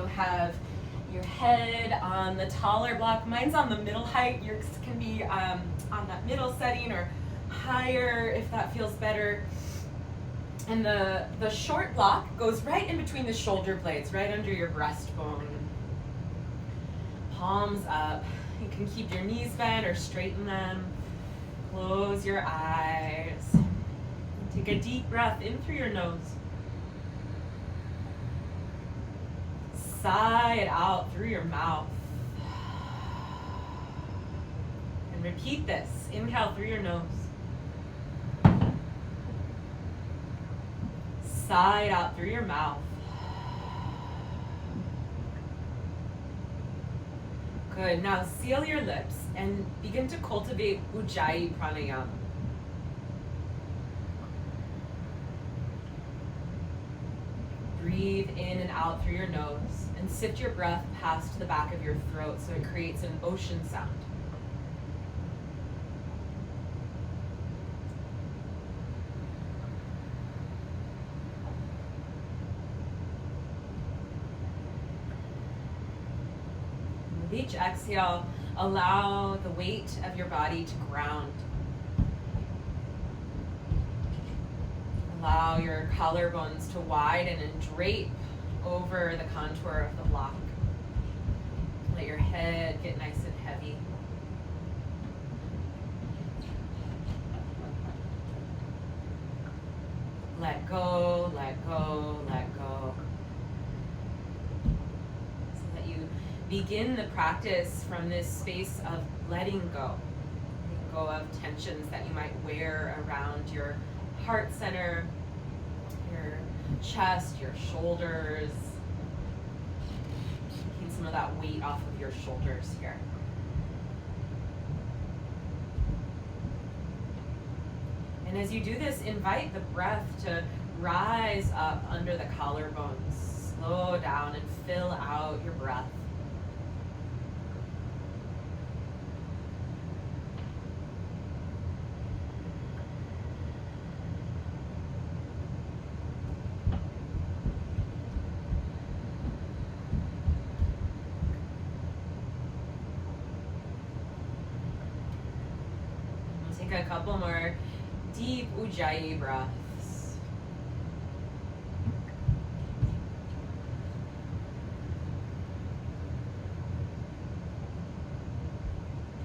you'll have your head on the taller block. Mine's on the middle height. Yours can be on that middle setting or higher if that feels better. And the short block goes right in between the shoulder blades, right under your breastbone. Palms up. You can keep your knees bent or straighten them. Close your eyes. Take a deep breath in through your nose. Sigh it out through your mouth. And repeat this. Inhale through your nose. Sigh it out through your mouth. Good. Now seal your lips and begin to cultivate Ujjayi Pranayama. Breathe in and out through your nose and sift your breath past the back of your throat so it creates an ocean sound. With each exhale, allow the weight of your body to ground. Allow your collarbones to widen and drape over the contour of the block. Let your head get nice and heavy. Let go, let go, let go. So that you begin the practice from this space of letting go. Letting go of tensions that you might wear around your heart center, your chest, your shoulders. Taking some of that weight off of your shoulders here. And as you do this, invite the breath to rise up under the collarbones. Slow down and fill out your breath. A couple more deep Ujjayi breaths.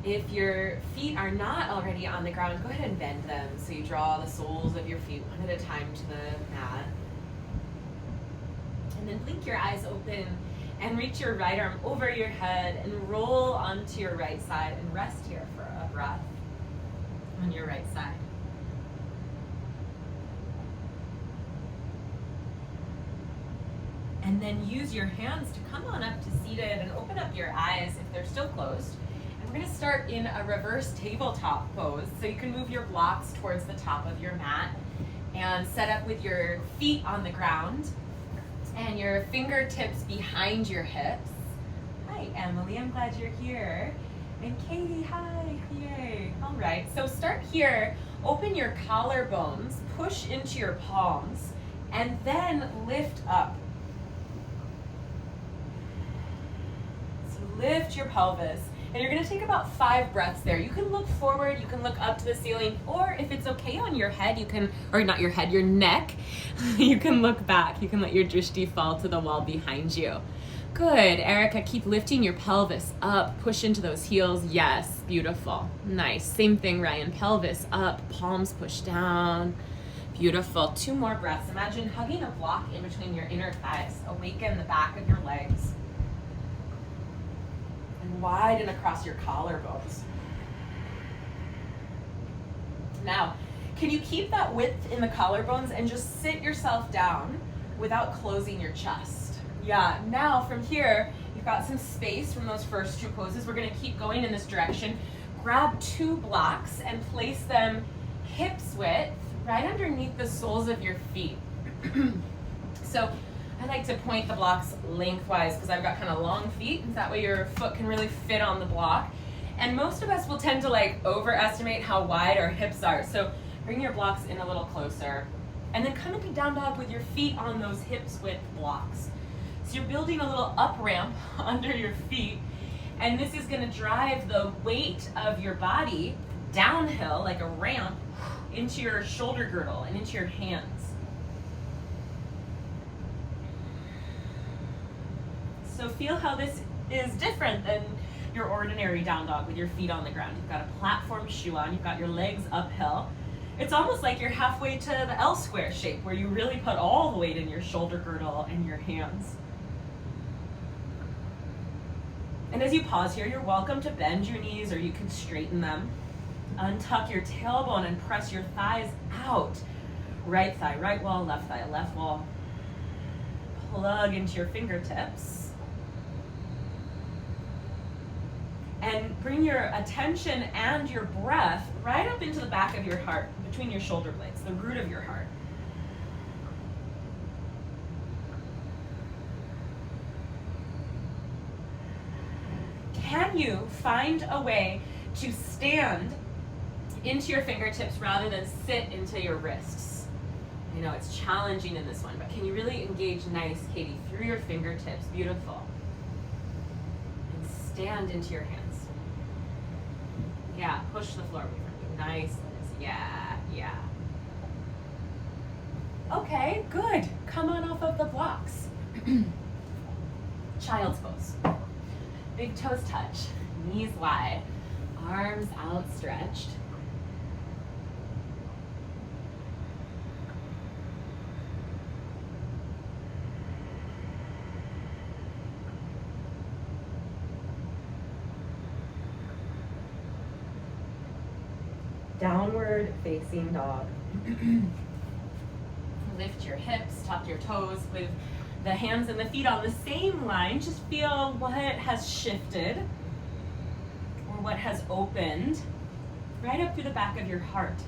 If your feet are not already on the ground, go ahead and bend them so you draw the soles of your feet one at a time to the mat. And then blink your eyes open and reach your right arm over your head and roll onto your right side and rest here for a breath on your right side. And then use your hands to come on up to seated and open up your eyes if they're still closed. And we're going to start in a reverse tabletop pose. So you can move your blocks towards the top of your mat and set up with your feet on the ground and your fingertips behind your hips. Hi, Emily, I'm glad you're here. And Katie, hi, yay. All right, so start here, open your collarbones, push into your palms, and then lift up. So lift your pelvis, and you're gonna take about 5 breaths there. You can look forward, you can look up to the ceiling, or if it's okay on your head, you can, or not your head, your neck, you can look back. You can let your drishti fall to the wall behind you. Good, Erica, keep lifting your pelvis up, push into those heels. Yes, beautiful, nice. Same thing, Ryan, pelvis up, palms push down. Beautiful, 2 more breaths. Imagine hugging a block in between your inner thighs. Awaken the back of your legs. And widen across your collarbones. Now, can you keep that width in the collarbones and just sit yourself down without closing your chest? Yeah, now from here, you've got some space from those first 2 poses. We're gonna keep going in this direction. Grab 2 blocks and place them hips width right underneath the soles of your feet. So I like to point the blocks lengthwise because I've got kind of long feet, and that way your foot can really fit on the block. And most of us will tend to like overestimate how wide our hips are. So bring your blocks in a little closer. And then come into down dog with your feet on those hips width blocks. So you're building a little up ramp under your feet, and this is going to drive the weight of your body downhill like a ramp into your shoulder girdle and into your hands. So feel how this is different than your ordinary down dog with your feet on the ground. You've got a platform shoe on, you've got your legs uphill. It's almost like you're halfway to the L square shape where you really put all the weight in your shoulder girdle and your hands. And as you pause here, you're welcome to bend your knees or you can straighten them. Untuck your tailbone and press your thighs out. Right thigh, right wall, left thigh, left wall. Plug into your fingertips. And bring your attention and your breath right up into the back of your heart, between your shoulder blades, the root of your heart. Can you find a way to stand into your fingertips rather than sit into your wrists? I know it's challenging in this one, but can you really engage nice, Katie, through your fingertips? Beautiful. And stand into your hands. Yeah, push the floor away from you. Nice, Liz. Yeah. Okay, good. Come on off of the blocks. Child's pose. Big toes touch, knees wide, arms outstretched. Downward facing dog. Lift your hips, tuck your toes with the hands and the feet on the same line. Just feel what has shifted or what has opened right up through the back of your heart.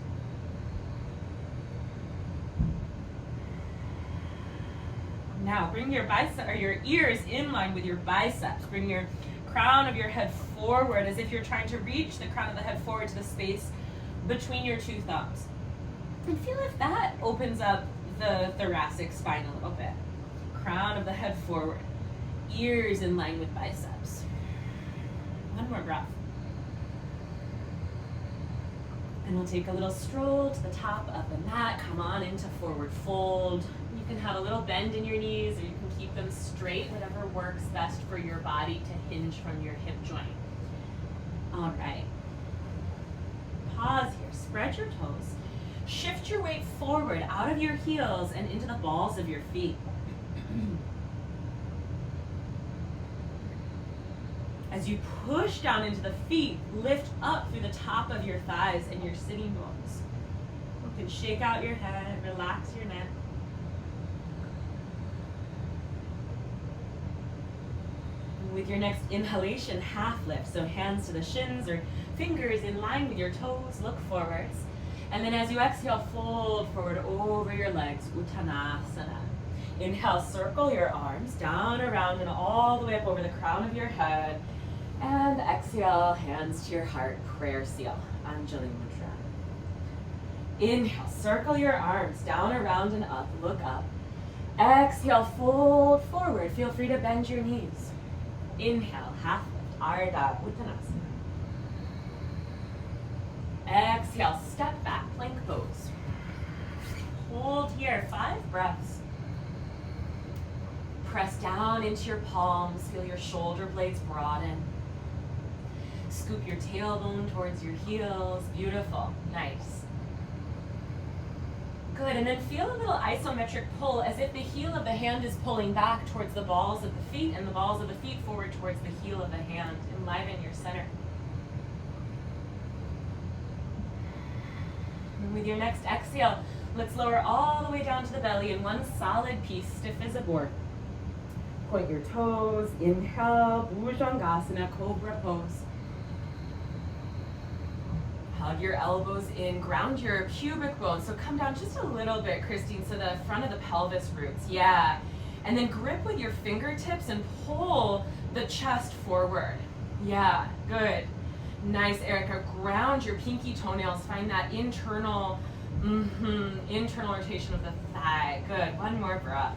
Now bring your your ears in line with your biceps. Bring your crown of your head forward as if you're trying to reach the crown of the head forward to the space between your two thumbs. And feel if that opens up the thoracic spine a little bit. Crown of the head forward. Ears in line with biceps. One more breath. And we'll take a little stroll to the top of the mat. Come on into forward fold. You can have a little bend in your knees or you can keep them straight, whatever works best for your body to hinge from your hip joint. All right. Pause here, spread your toes. Shift your weight forward out of your heels and into the balls of your feet. As you push down into the feet, lift up through the top of your thighs and your sitting bones. You can shake out your head, relax your neck. With your next inhalation, half lift, so hands to the shins or fingers in line with your toes, look forwards. And then as you exhale, fold forward over your legs, Uttanasana. Inhale, circle your arms down, around, and all the way up over the crown of your head. And exhale, hands to your heart, prayer seal, Anjali Mudra. Inhale, circle your arms down, around, and up, look up. Exhale, fold forward, feel free to bend your knees. Inhale, half lift, Ardha Uttanasana. Exhale, step back, plank pose. Hold here, 5 breaths. Press down into your palms, feel your shoulder blades broaden. Scoop your tailbone towards your heels, beautiful, nice. Good, and then feel a little isometric pull as if the heel of the hand is pulling back towards the balls of the feet and the balls of the feet forward towards the heel of the hand. Enliven your center. And with your next exhale, let's lower all the way down to the belly in one solid piece, stiff as a board. Point your toes, inhale, Bhujangasana, Cobra Pose. Hug your elbows in, ground your pubic bone. So come down just a little bit, Christine, so the front of the pelvis roots, yeah. And then grip with your fingertips and pull the chest forward. Yeah, good. Nice, Erica. Ground your pinky toenails. Find that internal rotation of the thigh. Good. One more breath.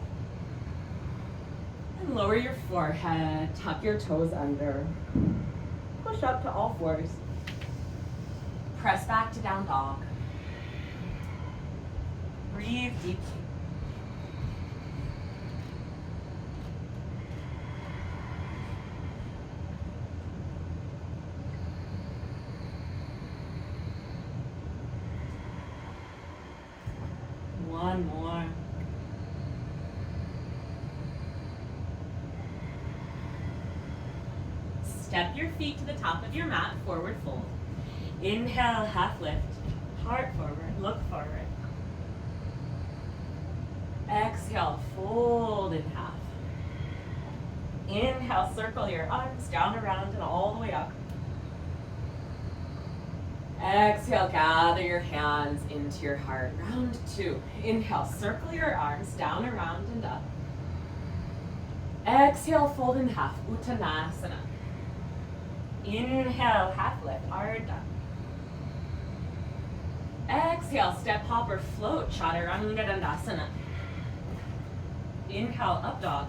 And lower your forehead, tuck your toes under. Push up to all fours. Press back to down dog. Breathe deeply. One more. Step your feet to the top of your mat, forward fold. Inhale, half lift. Heart forward, look forward. Exhale, fold in half. Inhale, circle your arms down, around, and all the way up. Exhale, gather your hands into your heart. Round two. Inhale, circle your arms down, around, and up. Exhale, fold in half, Uttanasana. Inhale, half lift, Ardha. Exhale, step, hop, or float, Chaturanga Dandasana. Inhale, up dog.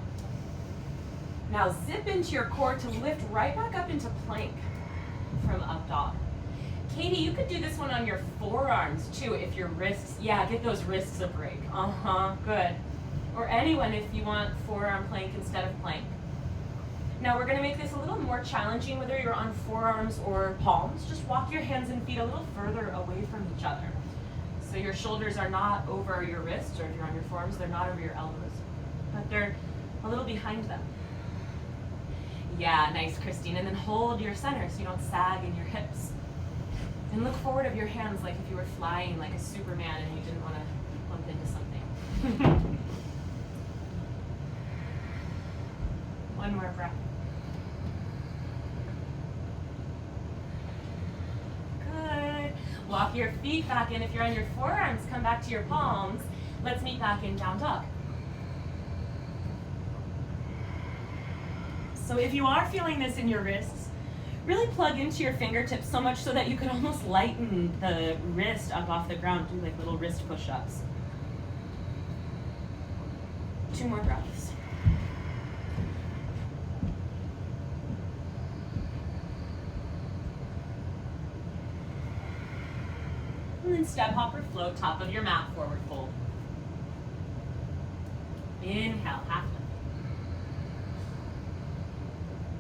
Now zip into your core to lift right back up into plank from up dog. Katie, you could do this one on your forearms too if your wrists, yeah, get those wrists a break. Good. Or anyone if you want forearm plank instead of plank. Now we're gonna make this a little more challenging whether you're on forearms or palms. Just walk your hands and feet a little further away from each other. So your shoulders are not over your wrists, or if you're on your forearms, they're not over your elbows, but they're a little behind them. Yeah, nice, Christine. And then hold your center so you don't sag in your hips. And look forward of your hands like if you were flying like a Superman and you didn't want to bump into something. One more breath. Good. Walk your feet back in. If you're on your forearms, come back to your palms. Let's meet back in down dog. So if you are feeling this in your wrists, really plug into your fingertips so much so that you can almost lighten the wrist up off the ground. Do like little wrist push-ups. 2 more breaths. And then step, hop, or float, top of your mat, forward fold. Inhale, half lift.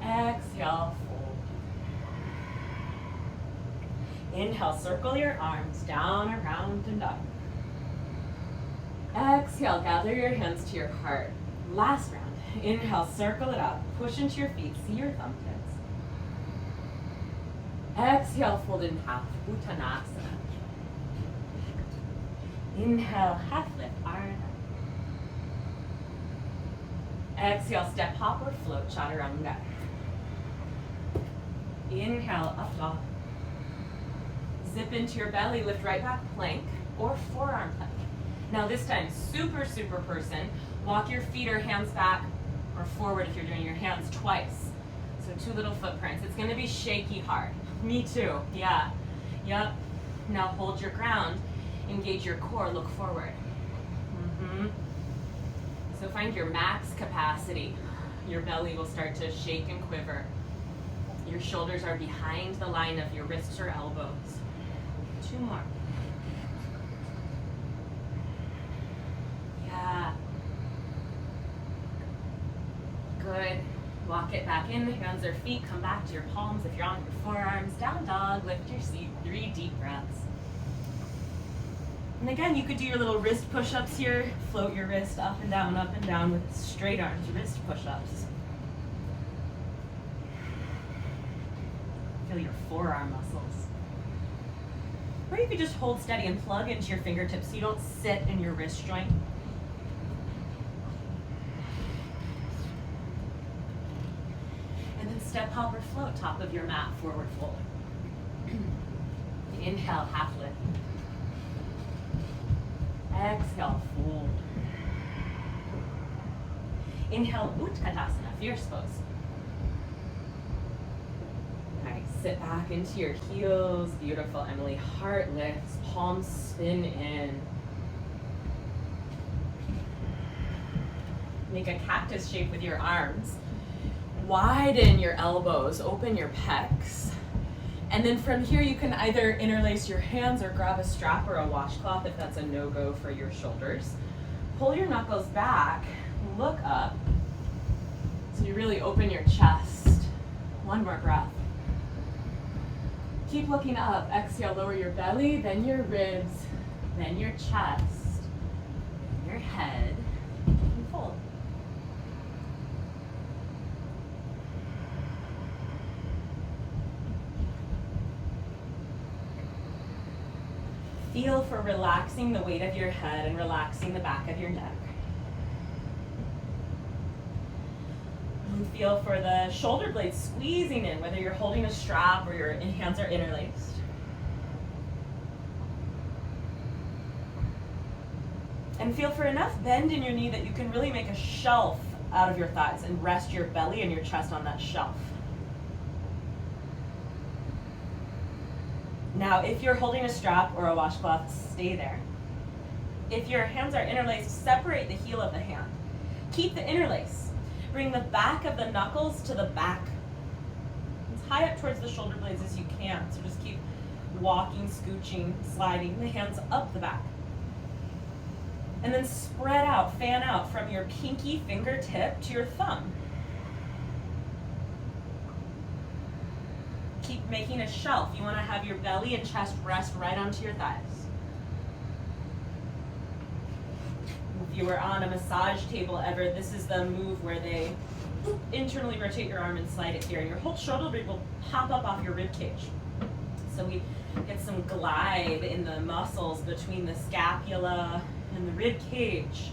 Exhale, fold. Inhale, circle your arms down, around, and up. Exhale, gather your hands to your heart. Last round. Inhale, circle it up. Push into your feet. See your thumb tips. Exhale, fold in half. Uttanasana. Inhale, half lift. Ardha. Exhale, step, hop, or float. Chaturanga. Inhale, up dog. Zip into your belly. Lift right back, plank or forearm plank. Now this time, super person. Walk your feet or hands back or forward if you're doing your hands twice. So 2 little footprints. It's gonna be shaky hard. Me too, yeah. Yep. Now hold your ground. Engage your core, look forward. So find your max capacity. Your belly will start to shake and quiver. Your shoulders are behind the line of your wrists or elbows. 2 more. Yeah. Good. Walk it back in, hands or feet, come back to your palms. If you're on your forearms, down dog, lift your seat, 3 deep breaths. And again, you could do your little wrist push-ups here. Float your wrist up and down with straight arms, wrist push-ups. Feel your forearm muscles. Or you could just hold steady and plug into your fingertips so you don't sit in your wrist joint. And then step, hop, or float, top of your mat, forward fold. Inhale, half lift. Exhale, fold. Inhale, Utkatasana, fierce pose. Nice, sit back into your heels. Beautiful, Emily. Heart lifts, palms spin in. Make a cactus shape with your arms. Widen your elbows, open your pecs. And then from here you can either interlace your hands or grab a strap or a washcloth if that's a no-go for your shoulders. Pull your knuckles back, look up. So you really open your chest. One more breath. Keep looking up. Exhale, lower your belly, then your ribs, then your chest, then your head, and fold. Feel for relaxing the weight of your head and relaxing the back of your neck. And feel for the shoulder blades squeezing in, whether you're holding a strap or your hands are interlaced. And feel for enough bend in your knee that you can really make a shelf out of your thighs and rest your belly and your chest on that shelf. Now, if you're holding a strap or a washcloth, stay there. If your hands are interlaced, separate the heel of the hand. Keep the interlace. Bring the back of the knuckles to the back. As high up towards the shoulder blades as you can. So just keep walking, scooching, sliding the hands up the back. And then spread out, fan out from your pinky fingertip to your thumb. Keep making a shelf. You want to have your belly and chest rest right onto your thighs. If you were on a massage table ever, this is the move where they internally rotate your arm and slide it here, and your whole shoulder blade will pop up off your rib cage. So we get some glide in the muscles between the scapula and the rib cage.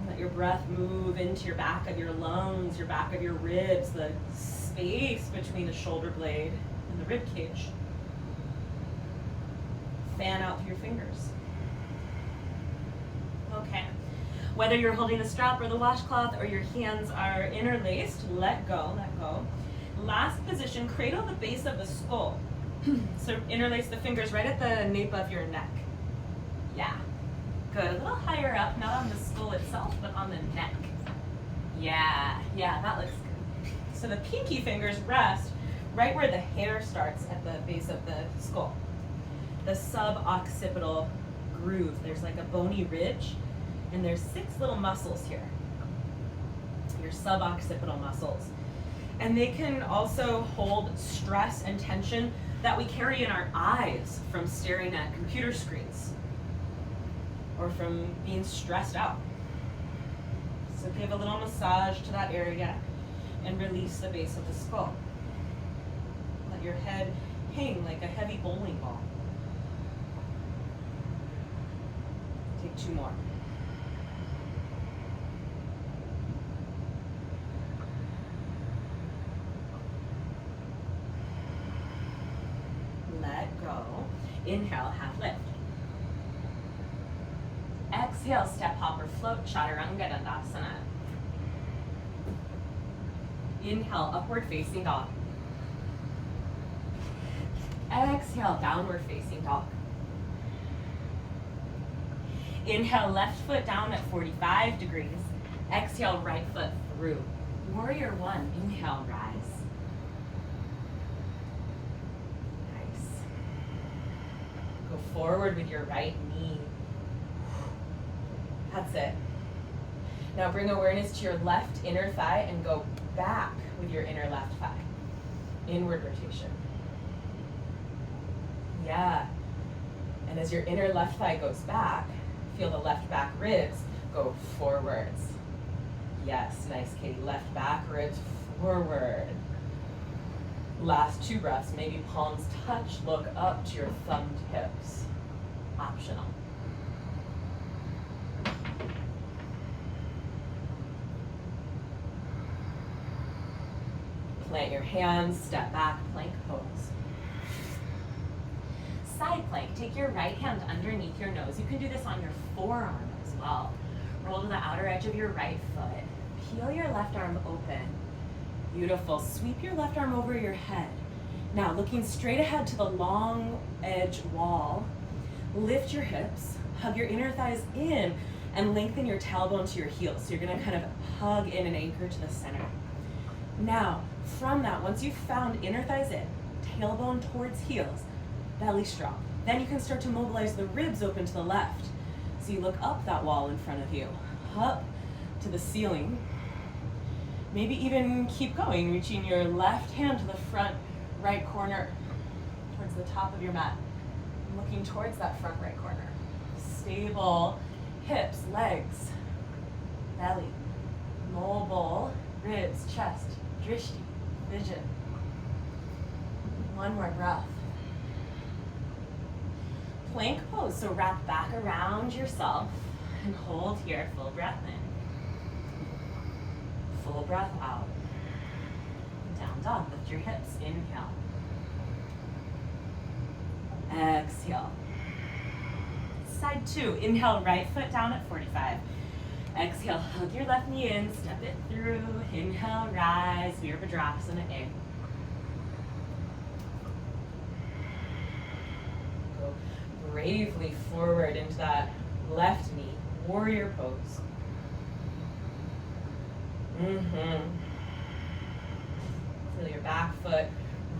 Let your breath move into your back of your lungs, your back of your ribs, the space between the shoulder blade and the rib cage. Fan out through your fingers. Okay. Whether you're holding a strap or the washcloth or your hands are interlaced, let go, let go. Last position, cradle the base of the skull. So interlace the fingers right at the nape of your neck. Yeah. Good. A little higher up, not on the skull itself, but on the neck. Yeah, that looks good. So the pinky fingers rest right where the hair starts at the base of the skull. The suboccipital groove. There's like a bony ridge, and there's 6 little muscles here. Your suboccipital muscles. And they can also hold stress and tension that we carry in our eyes from staring at computer screens or from being stressed out. So give a little massage to that area and release the base of the skull. Let your head hang like a heavy bowling ball. Take 2 more. Let go. Inhale, half lift. Exhale, step, hop, or float, Chaturanga Dandasana. Inhale, upward facing dog. Exhale, downward facing dog. Inhale, left foot down at 45 degrees. Exhale, right foot through. Warrior 1, inhale, rise. Nice. Go forward with your right knee. That's it. Now bring awareness to your left inner thigh and go back with your inner left thigh. Inward rotation. Yeah. And as your inner left thigh goes back, feel the left back ribs go forwards. Yes, nice, Katie. Left back ribs forward. Last 2 breaths. Maybe palms touch. Look up to your thumb tips. Optional. Plant your hands, step back, plank pose. Side plank, take your right hand underneath your nose. You can do this on your forearm as well. Roll to the outer edge of your right foot. Peel your left arm open. Beautiful. Sweep your left arm over your head. Now, looking straight ahead to the long edge wall, lift your hips, hug your inner thighs in, and lengthen your tailbone to your heels. So you're gonna kind of hug in and anchor to the center. Now, from that, once you've found inner thighs in, tailbone towards heels, belly strong, then you can start to mobilize the ribs open to the left. So you look up that wall in front of you, up to the ceiling. Maybe even keep going, reaching your left hand to the front right corner, towards the top of your mat, looking towards that front right corner. Stable hips, legs, belly, mobile, ribs, chest, drishti, vision. One more breath. Plank pose, so wrap back around yourself and hold here, full breath in. Full breath out. Down dog, lift your hips, inhale. Exhale. Side 2, inhale, right foot down at 45. Exhale, hug your left knee in, step it through. Inhale, rise, Virabhadrasana A. Go bravely forward into that left knee, warrior pose. Feel your back foot,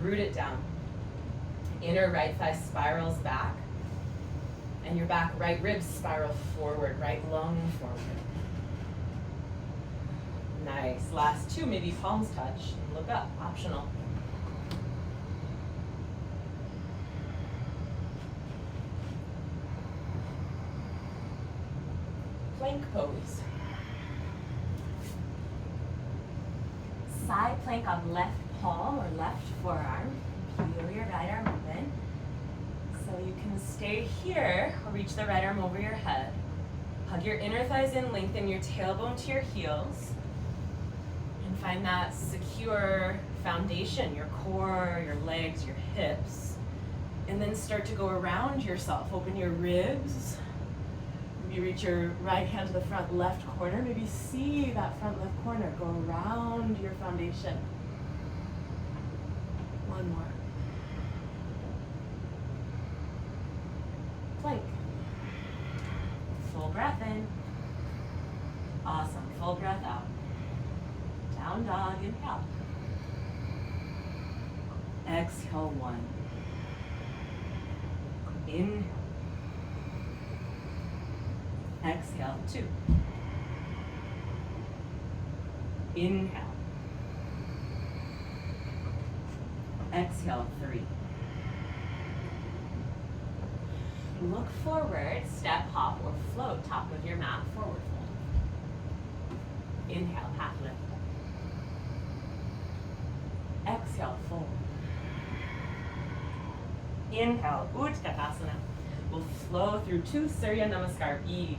root it down. Inner right thigh spirals back. And your back right ribs spiral forward, right lung forward. Nice. Last 2, maybe palms touch. Look up, optional. Plank pose. Side plank on left palm or left forearm. Peel your right arm open. So you can stay here or reach the right arm over your head. Hug your inner thighs in, lengthen your tailbone to your heels. And find that secure foundation, your core, your legs, your hips. And then start to go around yourself. Open your ribs. Maybe reach your right hand to the front left corner. Maybe see that front left corner. Go around your foundation. One more. Plank. Full breath in. Awesome. Full breath out. Down dog, inhale. Exhale, 1. Inhale. Exhale, 2. Inhale. Exhale, 3. Look forward, step, hop, or float, top of your mat, forward fold. Inhale, half lift. Exhale, fold. Inhale, Utkatasana. We'll flow through 2 Surya Namaskar. E.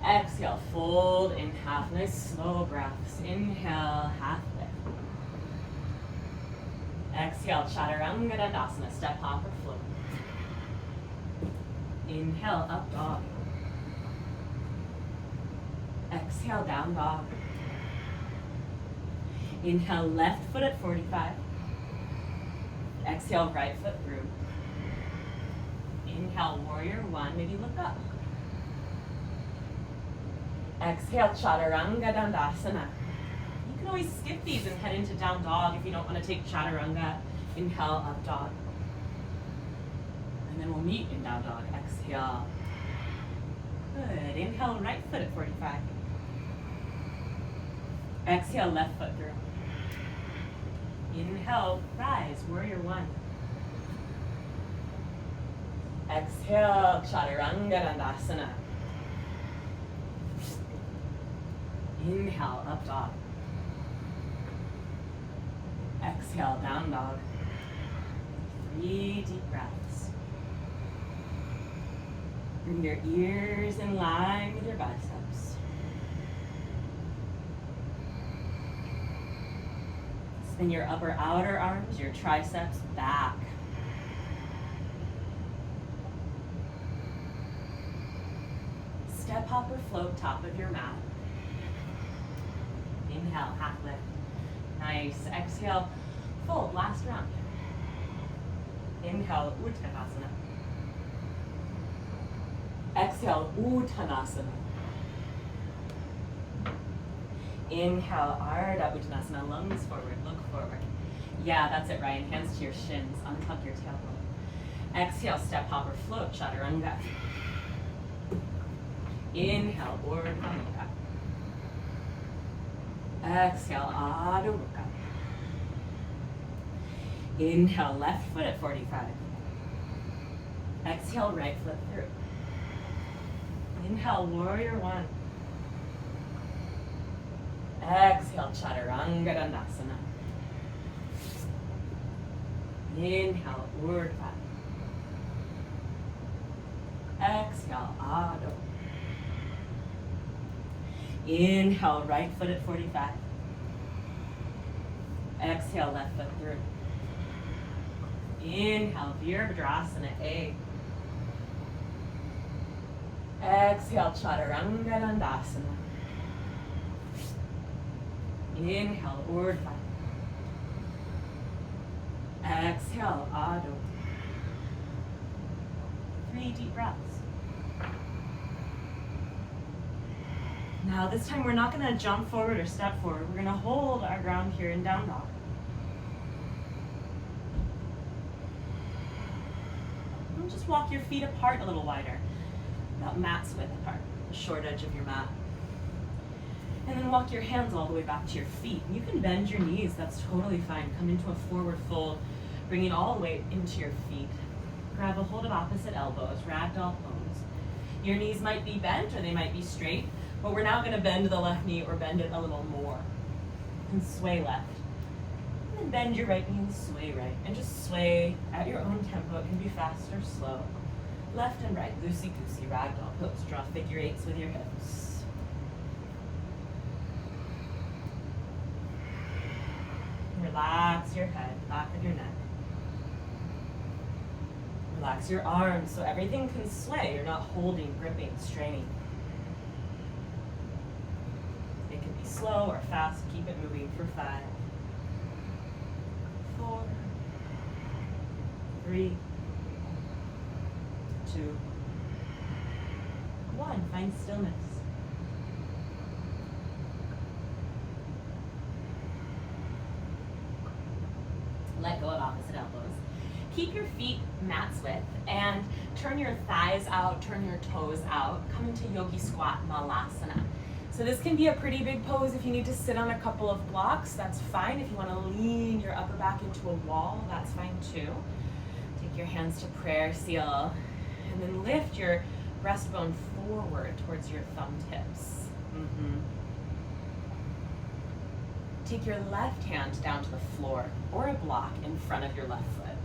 Exhale, fold in half. Nice slow breaths. Inhale, half lift. Exhale, Chaturanga Dandasana. Step, hop, or float. Inhale, up dog. Exhale, down dog. Inhale, left foot at 45. Exhale, right foot through. Inhale, warrior 1. Maybe look up. Exhale, Chaturanga Dandasana. You can always skip these and head into down dog if you don't want to take Chaturanga. Inhale, up dog. And then we'll meet in down dog. Exhale. Good. Inhale, right foot at 45. Exhale, left foot through. Inhale, rise, warrior 1. Exhale, Chaturanga Dandasana. Inhale, up dog. Exhale, down dog. 3 deep breaths. Bring your ears in line with your biceps. Spin your upper outer arms, your triceps back. Step, hop, or float, top of your mat. Inhale, half lift. Nice. Exhale, fold, last round. Inhale, Uttanasana. Exhale, Uttanasana. Inhale, Ardha Uttanasana, lungs forward, look forward. Yeah, that's it, Ryan. Hands to your shins, untuck your tailbone. Exhale, step, hop, or float, Chaturanga. Inhale, Urdhva Mukha. Exhale, Adho Mukha. Inhale, left foot at 45. Exhale, right foot through. Inhale, warrior one. Exhale, Chaturanga Dandasana. Inhale, Urdhva. Exhale, Adho. Inhale, right foot at 45. Exhale, left foot through. Inhale, Virabhadrasana A. Exhale, Chaturanga Dandasana. Inhale, Urdhva. Exhale, Adho. 3 deep breaths. Now this time we're not going to jump forward or step forward. We're going to hold our ground here in down dog. And just walk your feet apart a little wider, about mat's width apart, the short edge of your mat. And then walk your hands all the way back to your feet. You can bend your knees, that's totally fine. Come into a forward fold, bring it all the way into your feet. Grab a hold of opposite elbows, ragdoll pose. Your knees might be bent or they might be straight, but we're now going to bend the left knee or bend it a little more. And sway left. And then bend your right knee and sway right. And just sway at your own tempo. It can be fast or slow. Left and right, loosey-goosey, ragdoll pose. Draw figure eights with your hips. Relax your head, back of your neck. Relax your arms so everything can sway. You're not holding, gripping, straining. It can be slow or fast. Keep it moving for 5, 4, 3, 2, 1. Find stillness. Let go of opposite elbows. Keep your feet mat's width and turn your thighs out, turn your toes out. Come into Yogi Squat Malasana. So this can be a pretty big pose. If you need to sit on a couple of blocks, that's fine. If you want to lean your upper back into a wall, that's fine too. Take your hands to prayer seal and then lift your breastbone forward towards your thumb tips. Take your left hand down to the floor or a block in front of your left foot.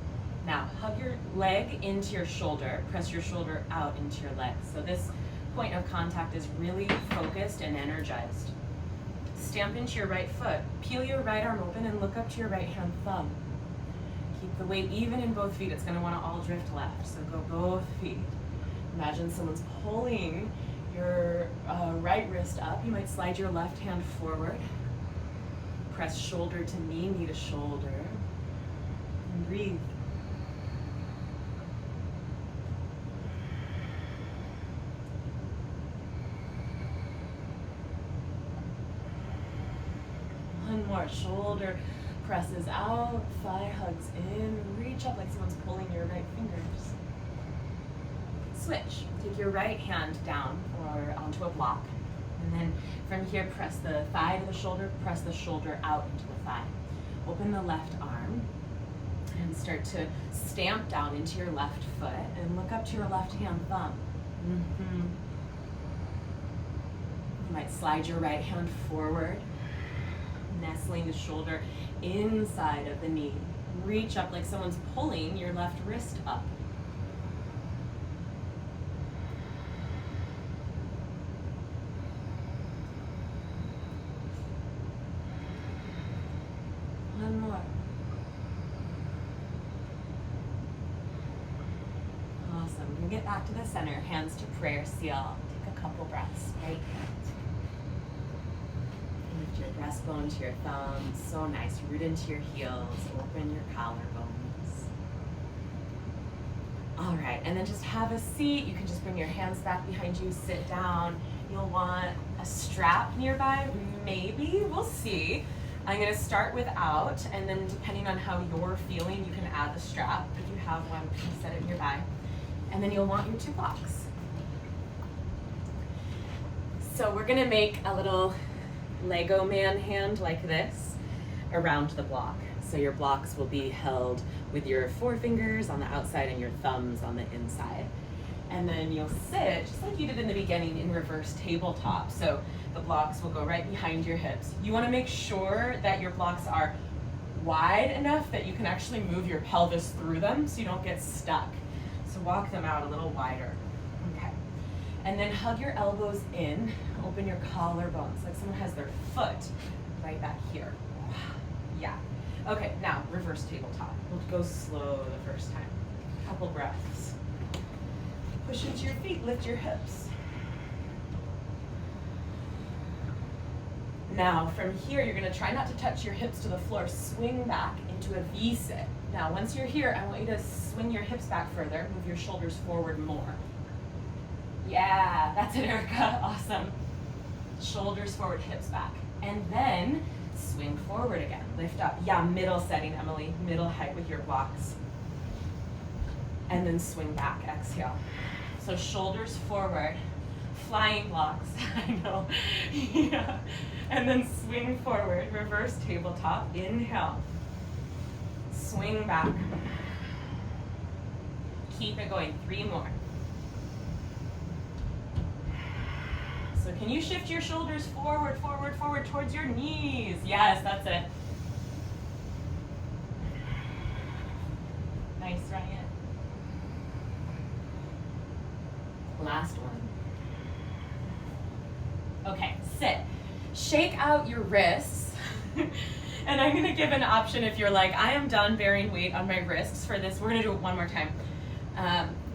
Now, hug your leg into your shoulder, press your shoulder out into your leg. So this point of contact is really focused and energized. Stamp into your right foot, peel your right arm open and look up to your right hand thumb. Keep the weight even in both feet. It's going to want to all drift left, so go both feet. Imagine someone's pulling your right wrist up. You might slide your left hand forward. Press shoulder to knee to shoulder. And breathe. One more. Shoulder presses out, thigh hugs in. Reach up like someone's pulling your right fingers. Switch. Take your right hand down or onto a block. And then from here, press the thigh to the shoulder, press the shoulder out into the thigh. Open the left arm and start to stamp down into your left foot and look up to your left hand thumb. You might slide your right hand forward, nestling the shoulder inside of the knee. Reach up like someone's pulling your left wrist up. One more. Awesome. We're going to get back to the center. Hands to prayer seal. Take a couple breaths. Right hand. Lift your breastbone to your thumbs. So nice. Root into your heels. Open your collarbones. All right. And then just have a seat. You can just bring your hands back behind you. Sit down. You'll want a strap nearby? Maybe, we'll see. I'm gonna start without, and then depending on how you're feeling, you can add the strap. If you have one, you can set it nearby. And then you'll want your 2 blocks. So we're gonna make a little Lego man hand like this around the block. So your blocks will be held with your forefingers on the outside and your thumbs on the inside. And then you'll sit, just like you did in the beginning, in reverse tabletop. So the blocks will go right behind your hips. You wanna make sure that your blocks are wide enough that you can actually move your pelvis through them so you don't get stuck. So walk them out a little wider. Okay. And then hug your elbows in, open your collarbones, like someone has their foot right back here. Yeah. Okay, now reverse tabletop. We'll go slow the first time. Couple breaths. Push into your feet, lift your hips. Now from here, you're gonna try not to touch your hips to the floor. Swing back into a V-sit. Now once you're here, I want you to swing your hips back further, move your shoulders forward more. Yeah, that's it, Erica, awesome. Shoulders forward, hips back. And then swing forward again, lift up. Yeah, middle setting, Emily, middle height with your blocks. And then swing back, exhale. So shoulders forward, flying blocks, I know. Yeah. And then swing forward, reverse tabletop, inhale. Swing back. Keep it going, 3 more. So can you shift your shoulders forward, forward, forward towards your knees? Yes, that's it. Nice, Ryan. Last one. Okay, sit. Shake out your wrists. And I'm gonna give an option if you're like, I am done bearing weight on my wrists for this. We're gonna do it one more time.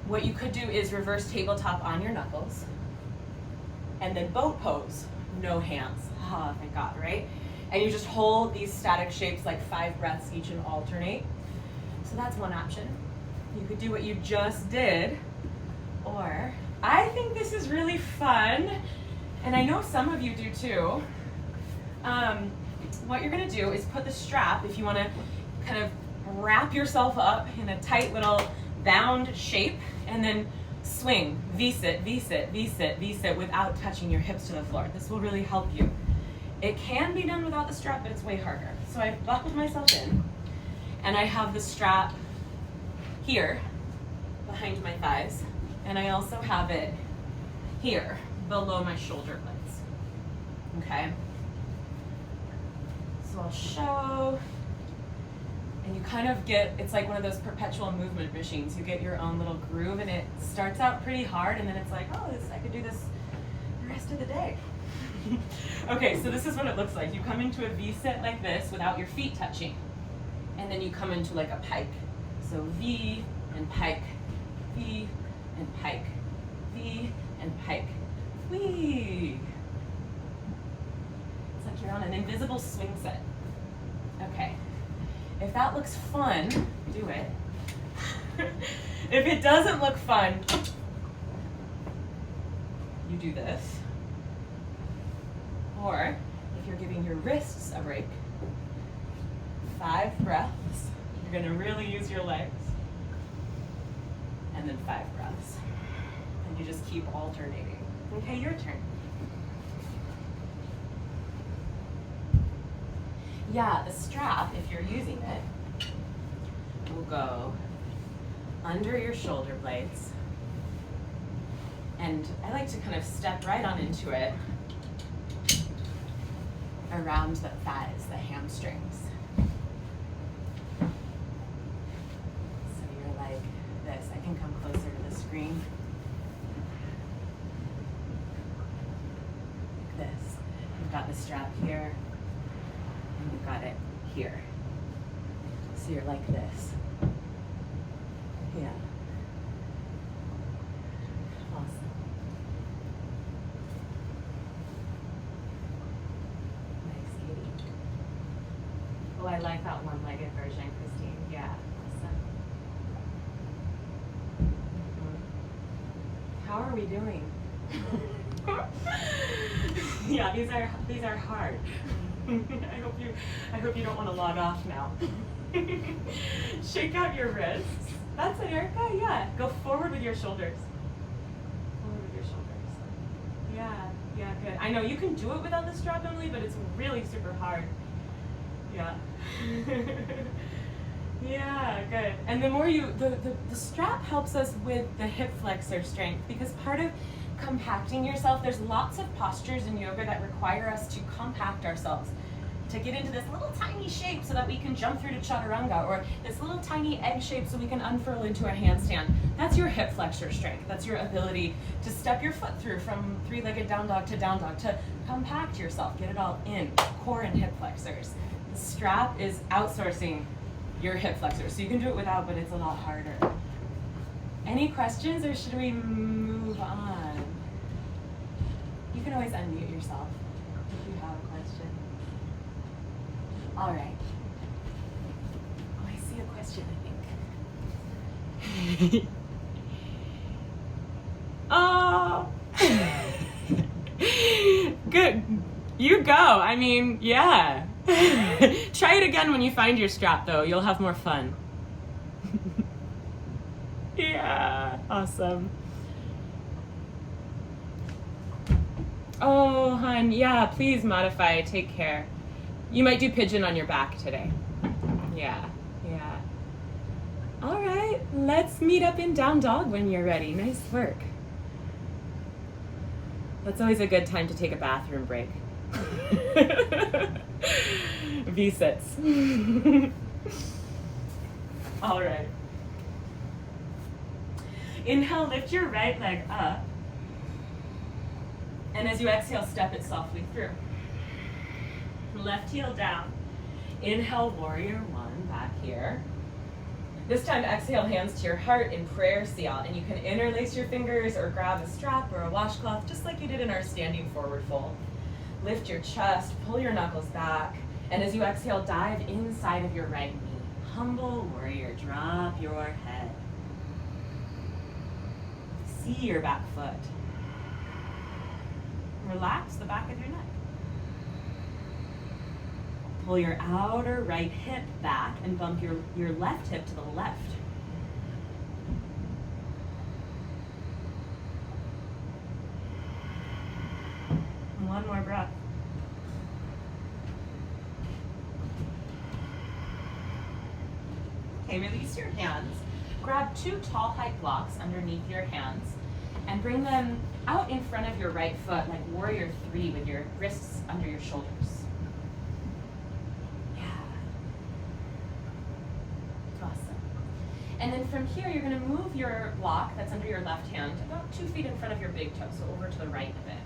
What you could do is reverse tabletop on your knuckles. And then boat pose, no hands. Ah, thank God, right? And you just hold these static shapes like 5 breaths each and alternate. So that's one option. You could do what you just did, or I think this is really fun, and I know some of you do too. What you're gonna do is put the strap, if you wanna kind of wrap yourself up in a tight little bound shape, and then swing, V-sit, V-sit, V-sit, V-sit without touching your hips to the floor. This will really help you. It can be done without the strap, but it's way harder. So I've buckled myself in, and I have the strap here behind my thighs, and I also have it here below my shoulder blades. Okay? So I'll show, and you kind of get, it's like one of those perpetual movement machines. You get your own little groove, and it starts out pretty hard, and then it's like, oh, I could do this the rest of the day. Okay, so this is what it looks like. You come into a V-sit like this without your feet touching, and then you come into like a pike. So V and pike, V and pike, V and pike, whee. It's like you're on an invisible swing set. Okay. If that looks fun, do it. If it doesn't look fun, you do this. Or if you're giving your wrists a break, 5 breaths. You're gonna really use your legs. And then 5 breaths. And you just keep alternating. Okay, your turn. Yeah, the strap, if you're using it, will go under your shoulder blades. And I like to kind of step right on into it around the thighs, the hamstrings. So you're like this. I can come closer to the screen. Like this. You've got the strap here. And you've got it here. So you're like this. Yeah. Awesome. Nice, Katie. Oh, I like that one-legged version, Christine. Yeah, awesome. How are we doing? Yeah, these are hard. I hope you don't want to log off now. Shake out your wrists. That's it, Erica. Yeah. Go forward with your shoulders. Forward with your shoulders. Yeah, good. I know you can do it without the strap, Emily, but it's really super hard. Yeah. Yeah, good. And the more the strap helps us with the hip flexor strength, because part of compacting yourself, there's lots of postures in yoga that require us to compact ourselves, to get into this little tiny shape so that we can jump through to chaturanga, or this little tiny egg shape so we can unfurl into a handstand. That's your hip flexor strength. That's your ability to step your foot through from three-legged down dog, to compact yourself, get it all in, core and hip flexors. The strap is outsourcing your hip flexors. So you can do it without, but it's a lot harder. Any questions, or should we move on? You can always unmute yourself if you have a question. All right. Oh, I see a question, I think. Oh. Good. You go. I mean, yeah. Try it again when you find your strap, though. You'll have more fun. Yeah. Awesome. Oh, hon. Yeah, please modify. Take care. You might do pigeon on your back today. Yeah. All right. Let's meet up in down dog when you're ready. Nice work. That's always a good time to take a bathroom break. V-sits. All right. Inhale, lift your right leg up. And as you exhale, step it softly through. Left heel down. Inhale, warrior one, back here. This time, exhale, hands to your heart in prayer seal. And you can interlace your fingers or grab a strap or a washcloth, just like you did in our standing forward fold. Lift your chest, pull your knuckles back. And as you exhale, dive inside of your right knee. Humble warrior, drop your head. See your back foot. Relax the back of your neck. Pull your outer right hip back and bump your left hip to the left. One more breath. Okay, release your hands. Grab two tall height blocks underneath your hands and bring them out in front of your right foot like warrior three with your wrists under your shoulders. Yeah. Awesome. And then from here, you're going to move your block that's under your left hand about 2 feet in front of your big toe, so over to the right a bit.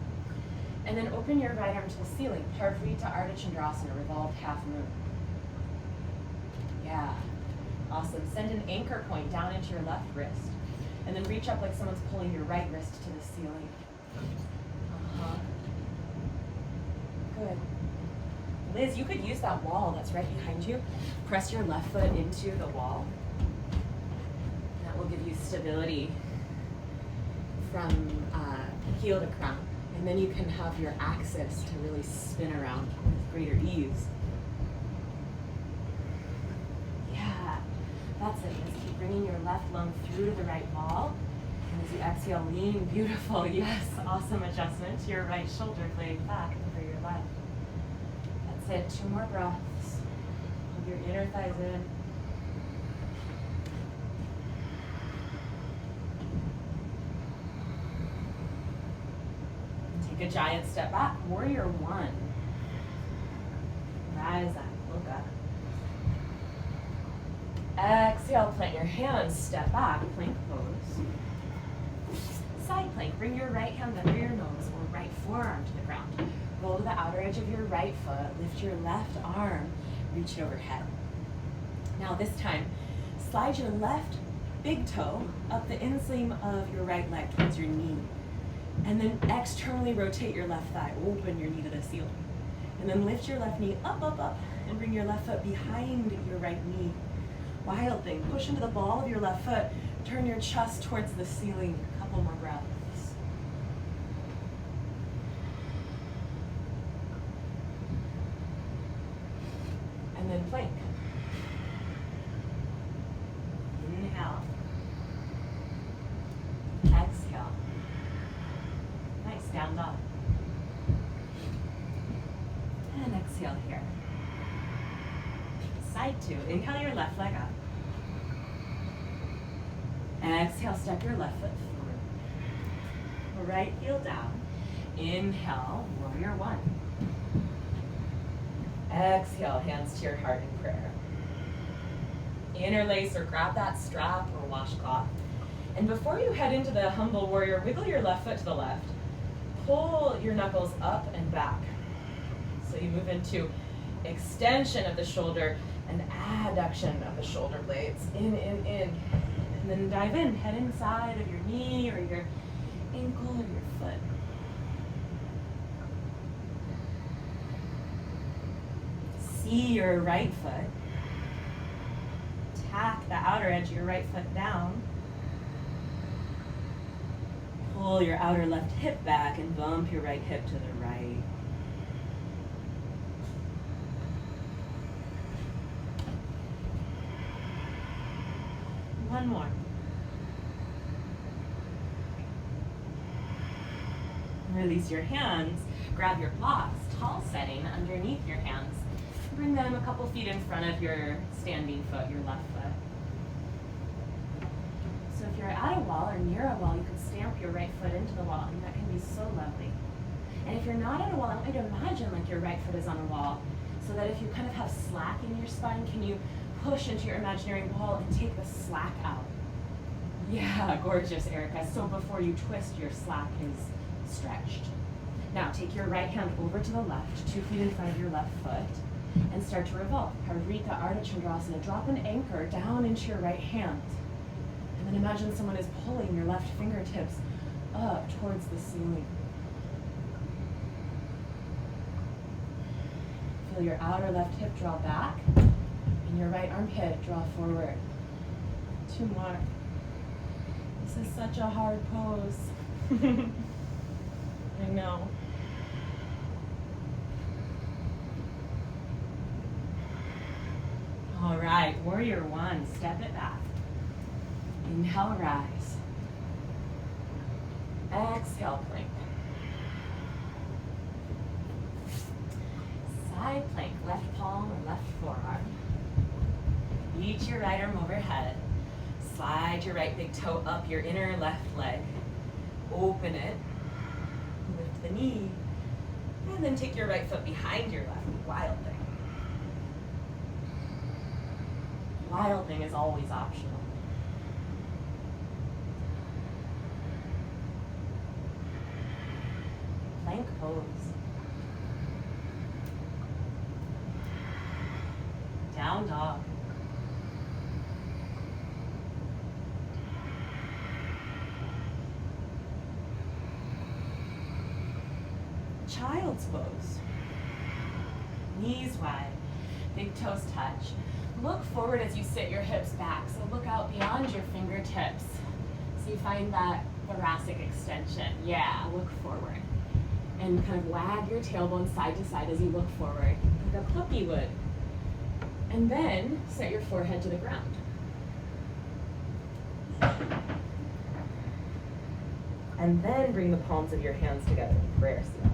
And then open your right arm to the ceiling, Parsva to Ardha Chandrasana, revolved half moon. Yeah. Awesome. Send an anchor point down into your left wrist. And then reach up like someone's pulling your right wrist to the ceiling. Good. Liz, you could use that wall that's right behind you. Press your left foot into the wall. That will give you stability from heel to crown. And then you can have your axis to really spin around with greater ease. That's it. Just keep bringing your left lung through to the right wall. And as you exhale, lean. Beautiful. Yes. Awesome adjustment to your right shoulder blade back over your left. That's it. 2 more breaths. Hold your inner thighs in. Take a giant step back. Warrior one. Rise up. Look up. Exhale, plant your hands, step back, plank pose. Side plank, bring your right hand under your nose or right forearm to the ground. Roll to the outer edge of your right foot, lift your left arm, reach it overhead. Now this time, slide your left big toe up the inseam of your right leg towards your knee. And then externally rotate your left thigh, open your knee to the ceiling. And then lift your left knee up, and bring your left foot behind your right knee. Wild thing. Push into the ball of your left foot. Turn your chest towards the ceiling. A couple more breaths. and then plank. Inhale. Exhale. Nice, down dog. And exhale here. Side two. Inhale your left leg up. Exhale, step your left foot forward. Right heel down. Inhale, warrior one. Exhale, hands to your heart in prayer. Interlace or grab that strap or washcloth. And before you head into the humble warrior, wiggle your left foot to the left. Pull your knuckles up and back. So you move into extension of the shoulder and adduction of the shoulder blades. In. And then dive in. Head inside of your knee or your ankle or your foot. See your right foot. Tack the outer edge of your right foot down. Pull your outer left hip back and bump your right hip to the right. One more. Release your hands. Grab your blocks, tall setting underneath your hands. Bring them a couple feet in front of your standing foot, your left foot. So if you're at a wall or near a wall, you can stamp your right foot into the wall, and that can be so lovely. And if you're not at a wall, I want you to imagine like your right foot is on a wall, so that if you kind of have slack in your spine, can you push into your imaginary wall and take the slack out? Yeah, gorgeous, Erica. So before you twist, your slack is stretched. Now take your right hand over to the left, 2 feet in front of your left foot, and start to revolve. Parvrika Ardha Chandrasana. Drop an anchor down into your right hand. And then imagine someone is pulling your left fingertips up towards the ceiling. Feel your outer left hip draw back and your right armpit draw forward. 2 more. This is such a hard pose. I know. All right, warrior one, step it back. Inhale, rise. Exhale, plank. Side plank, left palm or left forearm. Reach your right arm overhead. Slide your right big toe up your inner left leg. Open it. Lift the knee. And then take your right foot behind your left. Wild thing. Wild thing is always optional. Plank pose. Down dog. Child's pose. Knees wide, big toes touch. Look forward as you sit your hips back, so look out beyond your fingertips. So you find that thoracic extension. Yeah, look forward. And kind of wag your tailbone side to side as you look forward, like a puppy would. And then set your forehead to the ground. And then bring the palms of your hands together in prayer seal.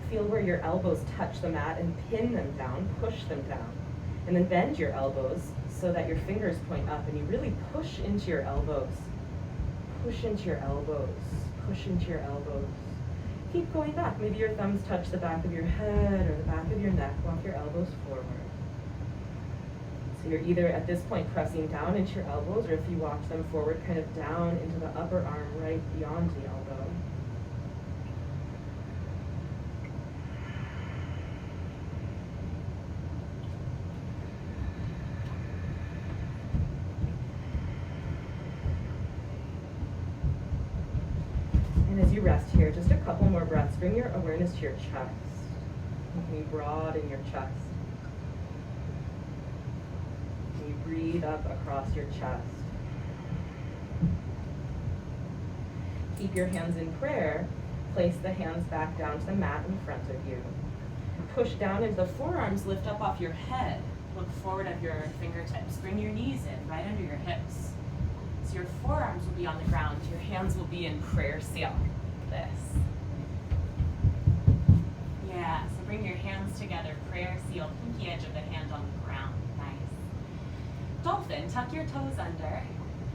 Feel where your elbows touch the mat and pin them down, push them down. And then bend your elbows so that your fingers point up and you really push into your elbows. Push into your elbows, push into your elbows. Keep going back. Maybe your thumbs touch the back of your head or the back of your neck. Walk your elbows forward. So you're either at this point pressing down into your elbows, or if you walk them forward, kind of down into the upper arm right beyond the elbow. As you rest here, just a couple more breaths. Bring your awareness to your chest. Can you broaden your chest? Can you breathe up across your chest? Keep your hands in prayer. Place the hands back down to the mat in front of you. Push down into the forearms, lift up off your head. Look forward at your fingertips. Bring your knees in, right under your hips. So your forearms will be on the ground. Your hands will be in prayer seal. This. Yeah, so bring your hands together, prayer seal, pinky edge of the hand on the ground. Nice. Dolphin, tuck your toes under.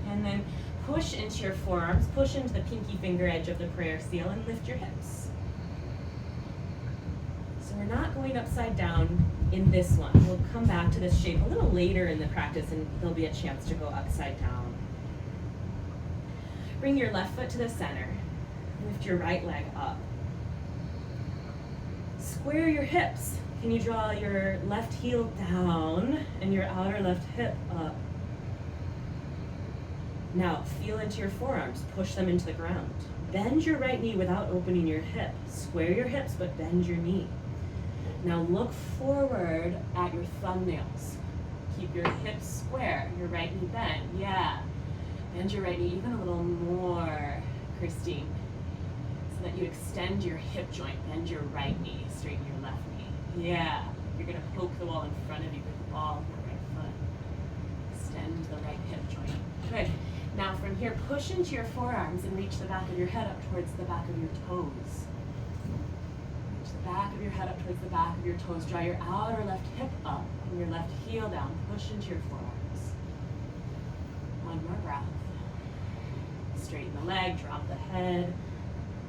And then push into your forearms, push into the pinky finger edge of the prayer seal, and lift your hips. So we're not going upside down in this one. We'll come back to this shape a little later in the practice, and there'll be a chance to go upside down. Bring your left foot to the center. Lift your right leg up. Square your hips. Can you draw your left heel down and your outer left hip up? Now, feel into your forearms. Push them into the ground. Bend your right knee without opening your hip. Square your hips, but bend your knee. Now look forward at your thumbnails. Keep your hips square, your right knee bent. Yeah. Bend your right knee even a little more, Christine, so that you extend your hip joint. Bend your right knee, straighten your left knee. Yeah. You're going to poke the wall in front of you with the ball of your right foot. Extend the right hip joint. Good. Now from here, push into your forearms and reach the back of your head up towards the back of your toes. Reach the back of your head up towards the back of your toes. Draw your outer left hip up and your left heel down. Push into your forearms. One more breath. Straighten the leg, drop the head,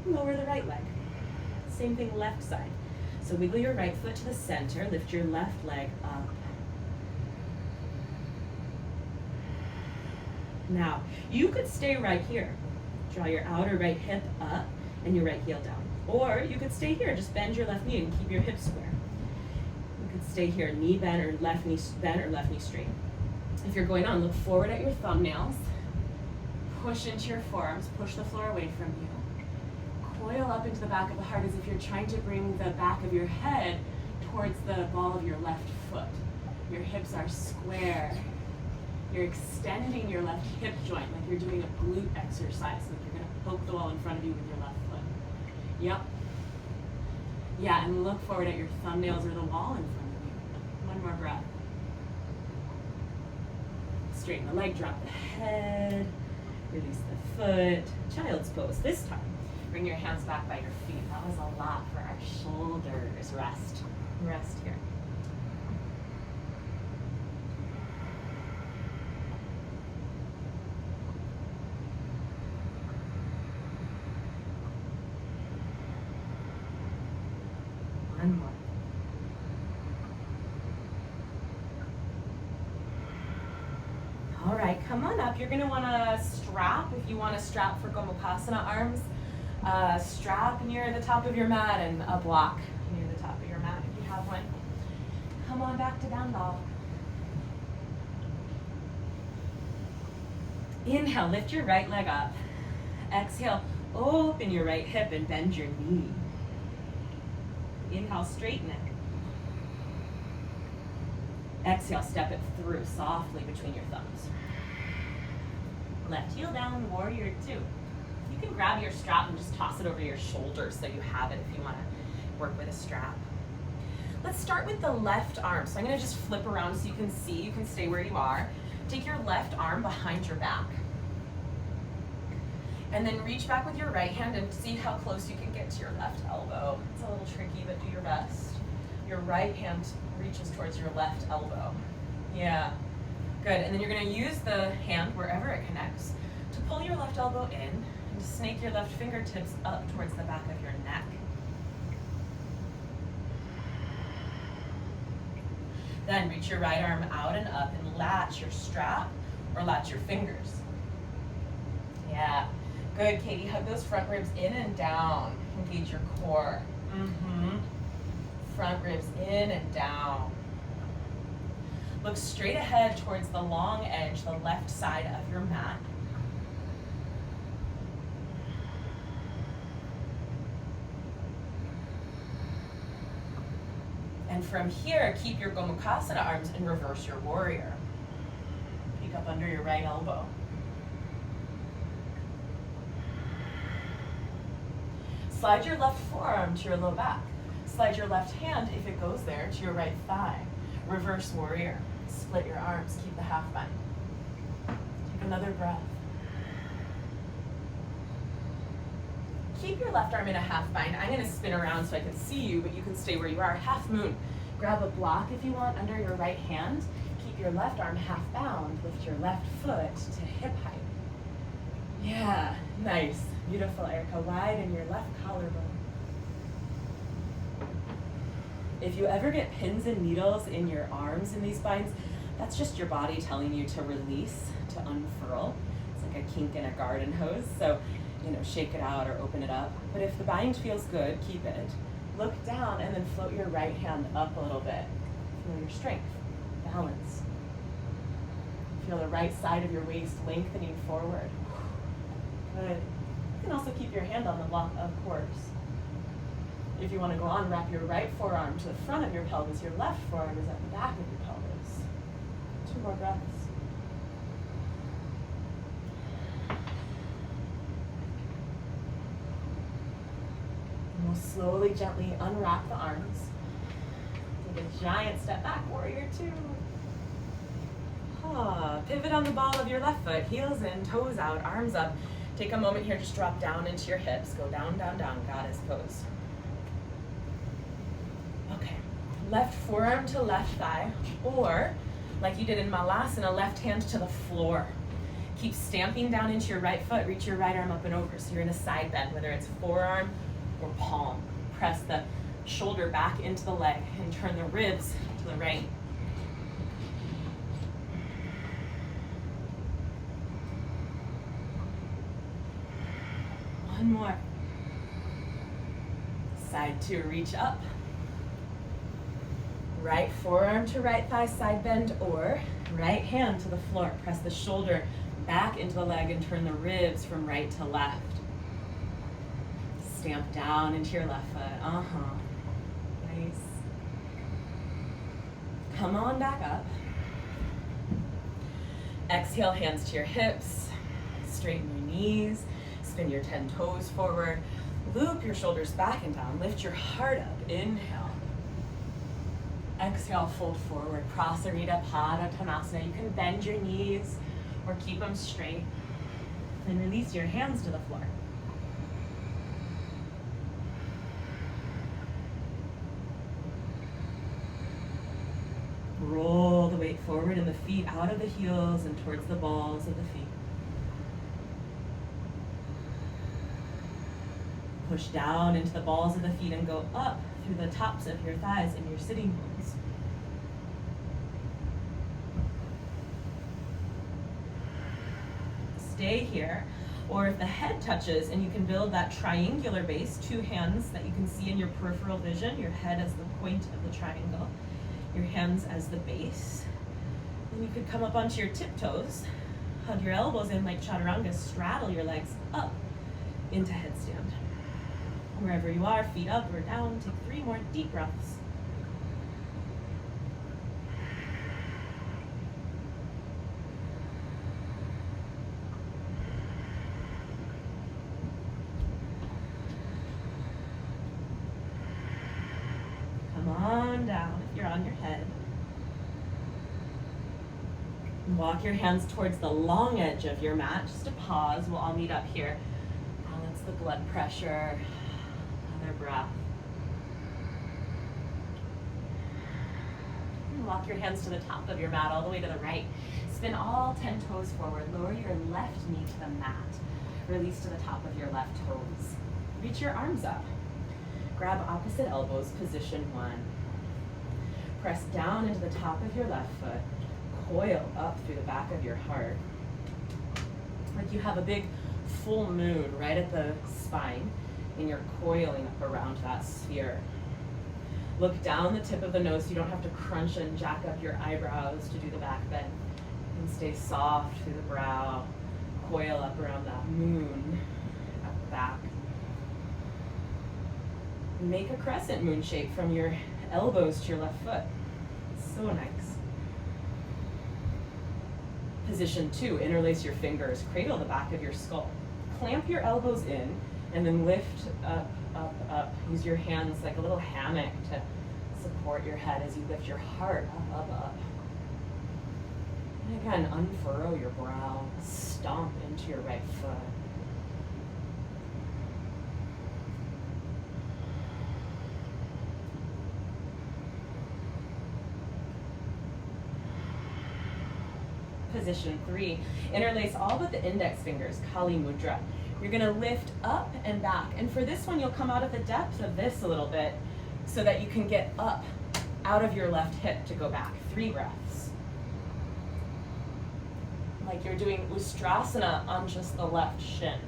lower the right leg. Same thing left side. So wiggle your right foot to the center, lift your left leg up. Now, you could stay right here. Draw your outer right hip up and your right heel down. Or you could stay here, just bend your left knee and keep your hips square. You could stay here, knee bent or left knee bent or left knee straight. If you're going on, look forward at your thumbnails. Push into your forearms, push the floor away from you. Coil up into the back of the heart as if you're trying to bring the back of your head towards the ball of your left foot. Your hips are square. You're extending your left hip joint like you're doing a glute exercise, like you're going to poke the wall in front of you with your left foot. Yep. Yeah, and look forward at your thumbnails or the wall in front of you. One more breath. Straighten the leg, drop the head, release the foot. Child's pose this time. Bring your hands back by your feet. That was a lot for our shoulders. Rest. Rest here. One more. All right, come on up. You're going to want to strap if you want to strap for Gomukhasana arms. Strap near the top of your mat and a block near the top of your mat if you have one. Come on back to down dog. Inhale, lift your right leg up. Exhale, open your right hip and bend your knee. Inhale, straighten it. Exhale, step it through softly between your thumbs. Left heel down, warrior two. You can grab your strap and just toss it over your shoulders so you have it if you want to work with a strap. Let's start with the left arm. So I'm going to just flip around so you can see. You can stay where you are. Take your left arm behind your back. And then reach back with your right hand and see how close you can get to your left elbow. It's a little tricky, but do your best. Your right hand reaches towards your left elbow. Yeah, good. And then you're going to use the hand wherever it connects to pull your left elbow in and to snake your left fingertips up towards the back of your neck. Then reach your right arm out and up and latch your strap or latch your fingers. Yeah, good, Katie. Hug those front ribs in and down. Engage your core. Front ribs in and down. Look straight ahead towards the long edge, the left side of your mat. And from here, keep your Gomukhasana arms and reverse your warrior. Peek up under your right elbow. Slide your left forearm to your low back. Slide your left hand, if it goes there, to your right thigh. Reverse warrior. Split your arms, keep the half bind. Take another breath. Keep your left arm in a half bind. I'm gonna spin around so I can see you, but you can stay where you are. Half moon. Grab a block if you want under your right hand. Keep your left arm half bound. Lift your left foot to hip height. Yeah, nice. Beautiful, Erica. Widen your left collarbone. If you ever get pins and needles in your arms in these binds, that's just your body telling you to release, to unfurl. It's like a kink in a garden hose. So, shake it out or open it up. But if the bind feels good, keep it. Look down and then float your right hand up a little bit. Feel your strength, balance. Feel the right side of your waist lengthening forward. Good. You can also keep your hand on the block, of course. If you want to go on, wrap your right forearm to the front of your pelvis. Your left forearm is at the back of your pelvis. 2 more breaths. And we'll slowly, gently unwrap the arms. Take a giant step back, warrior 2. Pivot on the ball of your left foot, heels in, toes out, arms up. Take a moment here, just drop down into your hips. Go down, down, down, goddess pose. Okay, left forearm to left thigh, or like you did in Malasana, left hand to the floor. Keep stamping down into your right foot, reach your right arm up and over. So you're in a side bend, whether it's forearm or palm. Press the shoulder back into the leg and turn the ribs to the right. One more. Side 2, reach up. Right forearm to right thigh, side bend, or right hand to the floor. Press the shoulder back into the leg and turn the ribs from right to left. Stamp down into your left foot. Nice. Come on back up. Exhale, hands to your hips. Straighten your knees. Spin your 10 toes forward. Loop your shoulders back and down. Lift your heart up. Inhale. Exhale, fold forward. Prasarita Pada Tanasana. You can bend your knees or keep them straight. And release your hands to the floor. Roll the weight forward and the feet out of the heels and towards the balls of the feet. Push down into the balls of the feet and go up through the tops of your thighs and your sitting bones. Stay here, or if the head touches and you can build that triangular base, 2 hands that you can see in your peripheral vision, your head as the point of the triangle, your hands as the base. Then you could come up onto your tiptoes, hug your elbows in like chaturanga, straddle your legs up into headstand. Wherever you are, feet up or down, take 3 more deep breaths. Come on down if you're on your head. And walk your hands towards the long edge of your mat. Just a pause. We'll all meet up here. Balance the blood pressure. Breath. And walk your hands to the top of your mat, all the way to the right. Spin all 10 toes forward. Lower your left knee to the mat. Release to the top of your left toes. Reach your arms up. Grab opposite elbows, position 1. Press down into the top of your left foot. Coil up through the back of your heart. Like you have a big full moon right at the spine. And you're coiling up around that sphere. Look down the tip of the nose so you don't have to crunch and jack up your eyebrows to do the back bend. And stay soft through the brow. Coil up around that moon at the back. And make a crescent moon shape from your elbows to your left foot. So nice. Position 2, interlace your fingers. Cradle the back of your skull. Clamp your elbows in. And then lift up up, up. Use your hands like a little hammock to support your head as you lift your heart up, up, up. And again, unfurrow your brow, stomp into your right foot. Position 3, interlace all but the index fingers, Kali Mudra. You're gonna lift up and back. And for this one, you'll come out of the depth of this a little bit so that you can get up out of your left hip to go back. 3 breaths. Like you're doing Ustrasana on just the left shin.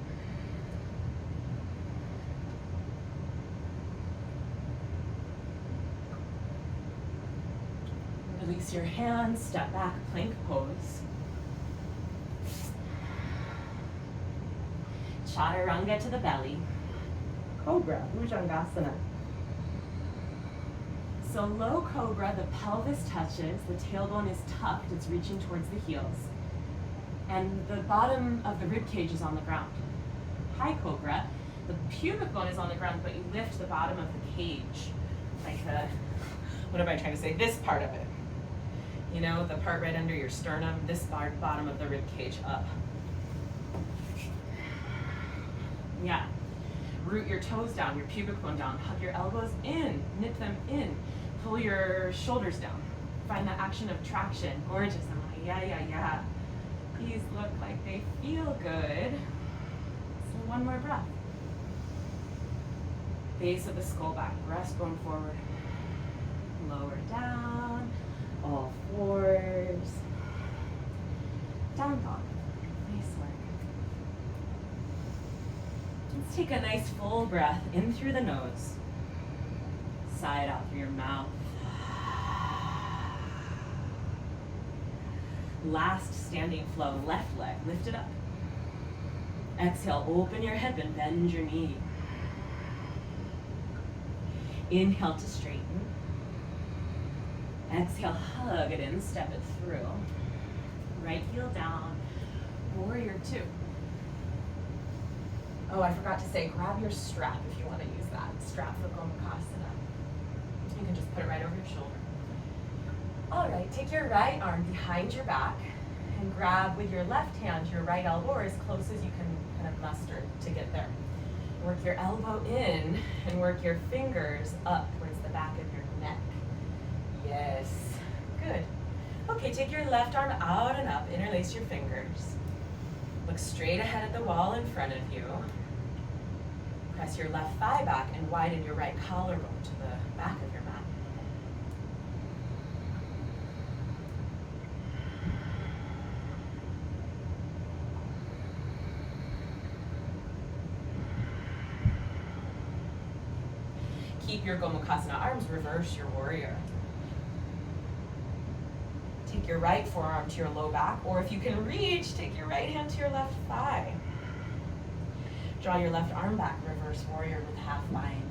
Release your hands, step back, plank pose. Chaturanga to the belly. Cobra, Bhujangasana. So low cobra, the pelvis touches, the tailbone is tucked, it's reaching towards the heels. And the bottom of the rib cage is on the ground. High cobra, the pubic bone is on the ground, but you lift the bottom of the cage. Like what am I trying to say? This part of it. You know, the part right under your sternum, this part, bottom of the rib cage up. Yeah. Root your toes down, your pubic bone down. Hug your elbows in, knit them in. Pull your shoulders down. Find that action of traction. Gorgeous, Emily. Yeah, yeah, yeah. These look like they feel good. So one more breath. Base of the skull back, breastbone forward. Lower down, all fours. Down dog. Nice work. Let's take a nice full breath in through the nose. Sigh it out through your mouth. Last standing flow, left leg, lift it up. Exhale, open your hip and bend your knee. Inhale to straighten. Exhale, hug it in, step it through. Right heel down, warrior 2. Oh, I forgot to say, grab your strap if you want to use that. Strap for Gomukhasana. You can just put it right over your shoulder. All right, take your right arm behind your back and grab with your left hand your right elbow, or as close as you can kind of muster to get there. Work your elbow in and work your fingers up towards the back of your neck. Yes, good. Okay, take your left arm out and up, interlace your fingers. Look straight ahead at the wall in front of you. Press your left thigh back and widen your right collarbone to the back of your mat. Keep your Gomukhasana arms, reverse your warrior. Take your right forearm to your low back, or if you can reach, take your right hand to your left thigh. Draw your left arm back, reverse warrior with half bind.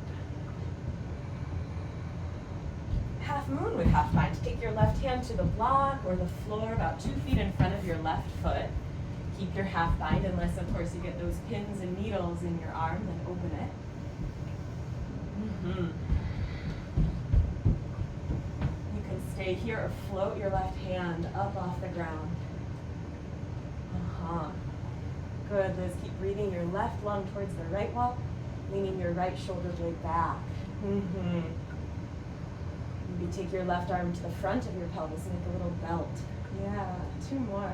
Half moon with half bind. Take your left hand to the block or the floor about 2 feet in front of your left foot. Keep your half bind, unless of course you get those pins and needles in your arm, then open it. You can stay here or float your left hand up off the ground. Good, Liz. Keep breathing your left lung towards the right wall, leaning your right shoulder blade back. Maybe take your left arm to the front of your pelvis and make a little belt. Yeah, 2 more.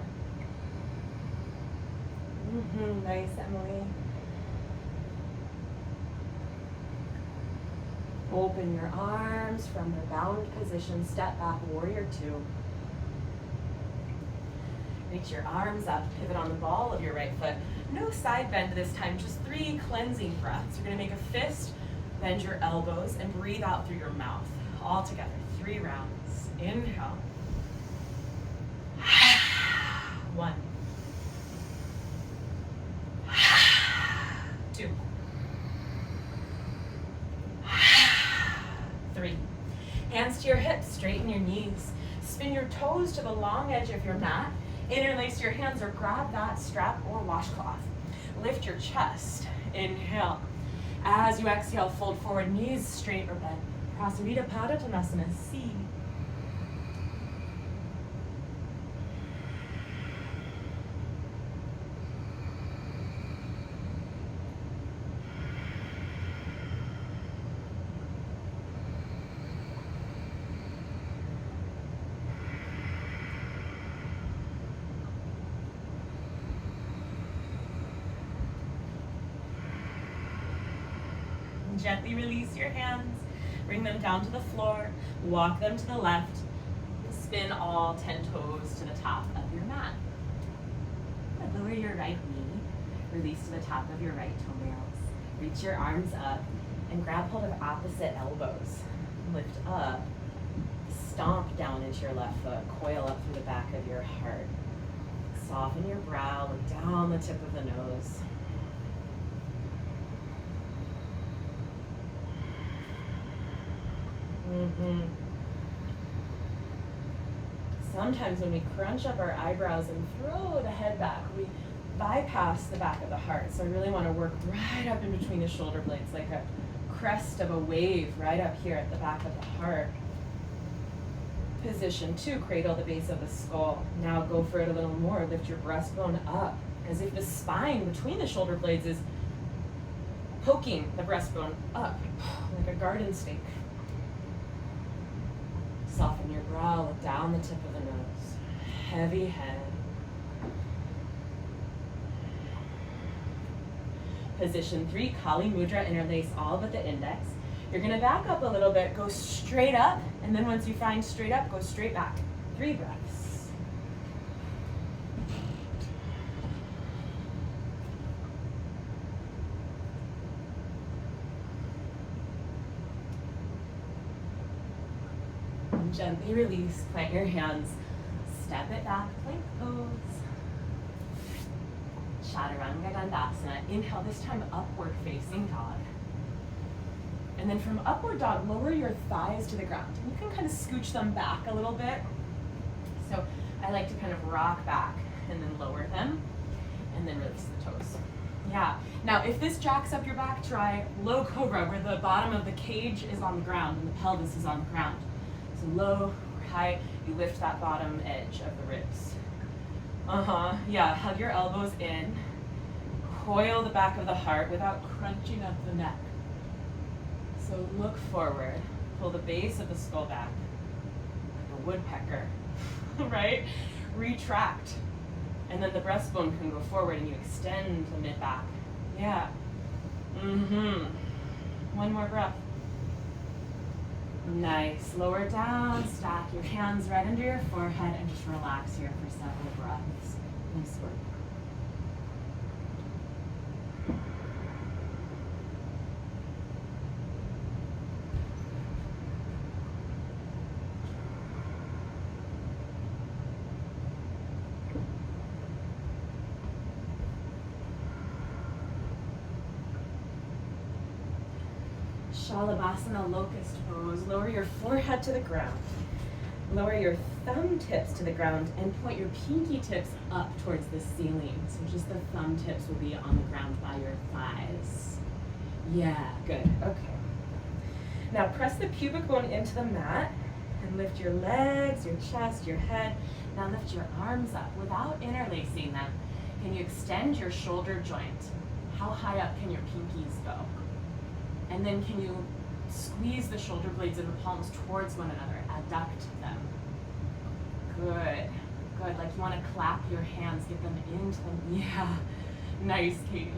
Nice, Emily. Open your arms from the bound position, step back, warrior 2. Reach your arms up, pivot on the ball of your right foot. No side bend this time, just 3 cleansing breaths. You're gonna make a fist, bend your elbows, and breathe out through your mouth. All together, 3 rounds. Inhale. 1. 2. 3. Hands to your hips, straighten your knees. Spin your toes to the long edge of your mat. Interlace your hands or grab that strap or washcloth. Lift your chest. Inhale. As you exhale, fold forward, knees straight or bent. Prasarita Pada Dhanurasana, C. Gently release your hands, bring them down to the floor, walk them to the left, spin all 10 toes to the top of your mat. Lower your right knee, release to the top of your right toenails. Reach your arms up and grab hold of opposite elbows. Lift up, stomp down into your left foot, coil up through the back of your heart. Soften your brow, look down the tip of the nose. Sometimes when we crunch up our eyebrows and throw the head back, we bypass the back of the heart. So I really want to work right up in between the shoulder blades, like a crest of a wave right up here at the back of the heart. Position 2, cradle the base of the skull. Now go for it a little more. Lift your breastbone up, as if the spine between the shoulder blades is poking the breastbone up, like a garden stake. Soften your brow, look down the tip of the nose. Heavy head. Position 3, Kali Mudra, interlace all but the index. You're gonna back up a little bit, go straight up, and then once you find straight up, go straight back. 3 breaths. Gently release, plant your hands, step it back, plank pose. Chaturanga Dandasana. Inhale, this time upward facing dog. And then from upward dog, lower your thighs to the ground. And you can kind of scooch them back a little bit. So I like to kind of rock back and then lower them and then release the toes. Yeah. Now, if this jacks up your back, try low cobra, where the bottom of the cage is on the ground and the pelvis is on the ground. So low or high, you lift that bottom edge of the ribs. Yeah, hug your elbows in. Coil the back of the heart without crunching up the neck. So look forward. Pull the base of the skull back, like a woodpecker, right? Retract. And then the breastbone can go forward and you extend the mid back. Yeah. One more breath. Nice. Lower down, stack your hands right under your forehead and just relax here for several breaths. Nice work. Shalabhasana, Locust Pose. Lower your forehead to the ground. Lower your thumb tips to the ground and point your pinky tips up towards the ceiling. So just the thumb tips will be on the ground by your thighs. Yeah, good. Okay. Now press the pubic bone into the mat and lift your legs, your chest, your head. Now lift your arms up without interlacing them. Can you extend your shoulder joint? How high up can your pinkies go? And then can you squeeze the shoulder blades of the palms towards one another, adduct them. Good, good, like you want to clap your hands, get them into them. Yeah, nice, Katie.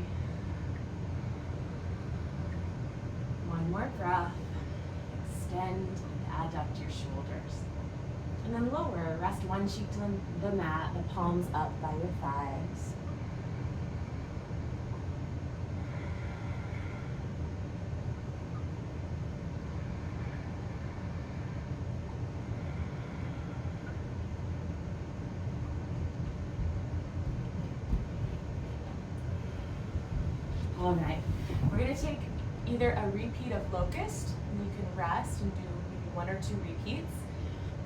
One more breath, extend and adduct your shoulders. And then lower, rest one cheek to the mat, the palms up by your thighs. All right, we're gonna take either a repeat of Locust, and you can rest and do maybe 1 or 2 repeats,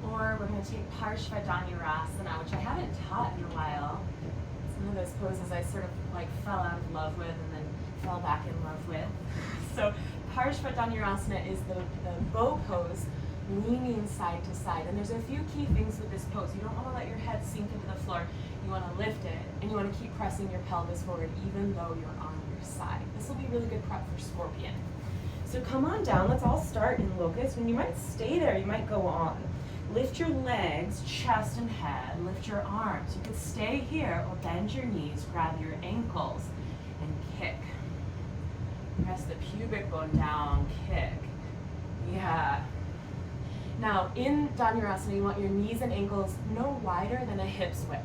or we're gonna take Parsva Dhanurasana, which I haven't taught in a while. It's one of those poses I sort of like fell out of love with and then fell back in love with. So Parsva Dhanurasana is the bow pose, leaning side to side. And there's a few key things with this pose. You don't want to let your head sink into the floor. You want to lift it, and you want to keep pressing your pelvis forward even though you're on your side. This will be really good prep for scorpion. So come on down. Let's all start in locust. And you might stay there. You might go on. Lift your legs, chest and head. Lift your arms. You could stay here or bend your knees, grab your ankles, and kick. Press the pubic bone down, kick. Yeah. Now, in Dhanurasana, you want your knees and ankles no wider than a hip's width.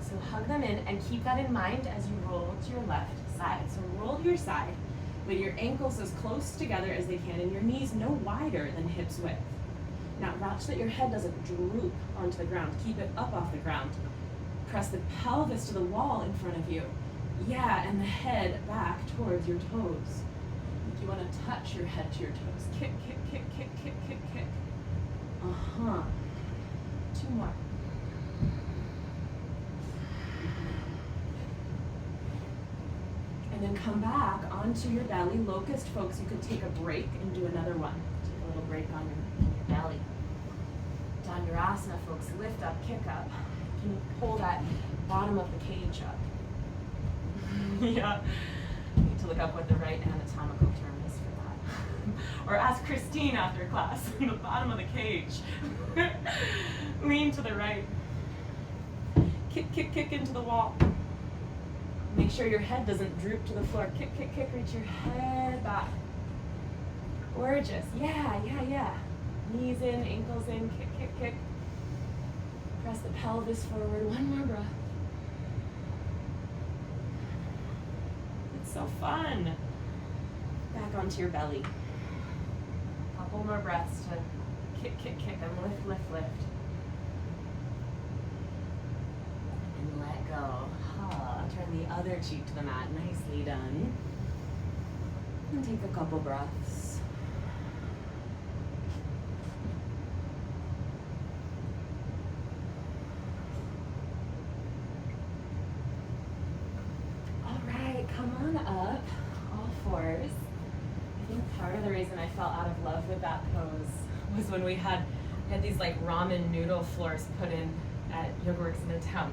So hug them in and keep that in mind as you roll to your left side. So roll to your side with your ankles as close together as they can and your knees no wider than hip's width. Now watch that your head doesn't droop onto the ground. Keep it up off the ground. Press the pelvis to the wall in front of you. Yeah, and the head back towards your toes. You want to touch your head to your toes. Kick, kick, kick, kick, kick, kick, kick. Two more. And then come back onto your belly. Locust, folks, you could take a break and do another one. Take a little break on your belly. Dhanurasana, folks, lift up, kick up. Can you pull that bottom of the cage up? Yeah. You need to look up what the right anatomical term is for that. Or ask Christine after class. The bottom of the cage. Lean to the right. Kick, kick, kick into the wall. Make sure your head doesn't droop to the floor. Kick, kick, kick, reach your head back. Gorgeous. Yeah, yeah, yeah. Knees in, ankles in, kick, kick, kick. Press the pelvis forward. One more breath. It's so fun. Back onto your belly. Couple more breaths to kick, kick, kick, and lift, lift, lift. And let go. Turn the other cheek to the mat. Nicely done. And take a couple breaths. All right, come on up, all fours. I think part of the reason I fell out of love with that pose was when we had these like ramen noodle floors put in at YogaWorks in Midtown.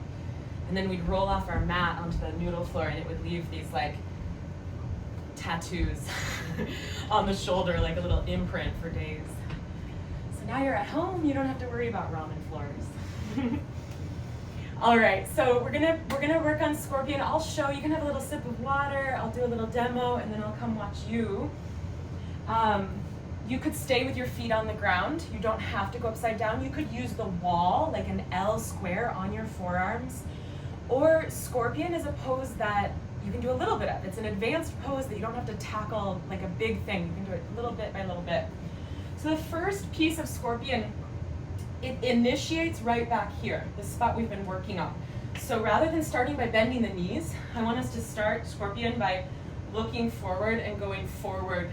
And then we'd roll off our mat onto the noodle floor and it would leave these like tattoos on the shoulder, like a little imprint for days. So now you're at home, you don't have to worry about ramen floors. All right, so we're gonna work on scorpion. I'll show, you can have a little sip of water, I'll do a little demo, and then I'll come watch you. You could stay with your feet on the ground. You don't have to go upside down. You could use the wall, like an L square on your forearms. Or scorpion is a pose that you can do a little bit of. It's an advanced pose that you don't have to tackle like a big thing. You can do it little bit by little bit. So the first piece of scorpion, it initiates right back here, the spot we've been working on. So rather than starting by bending the knees, I want us to start scorpion by looking forward and going forward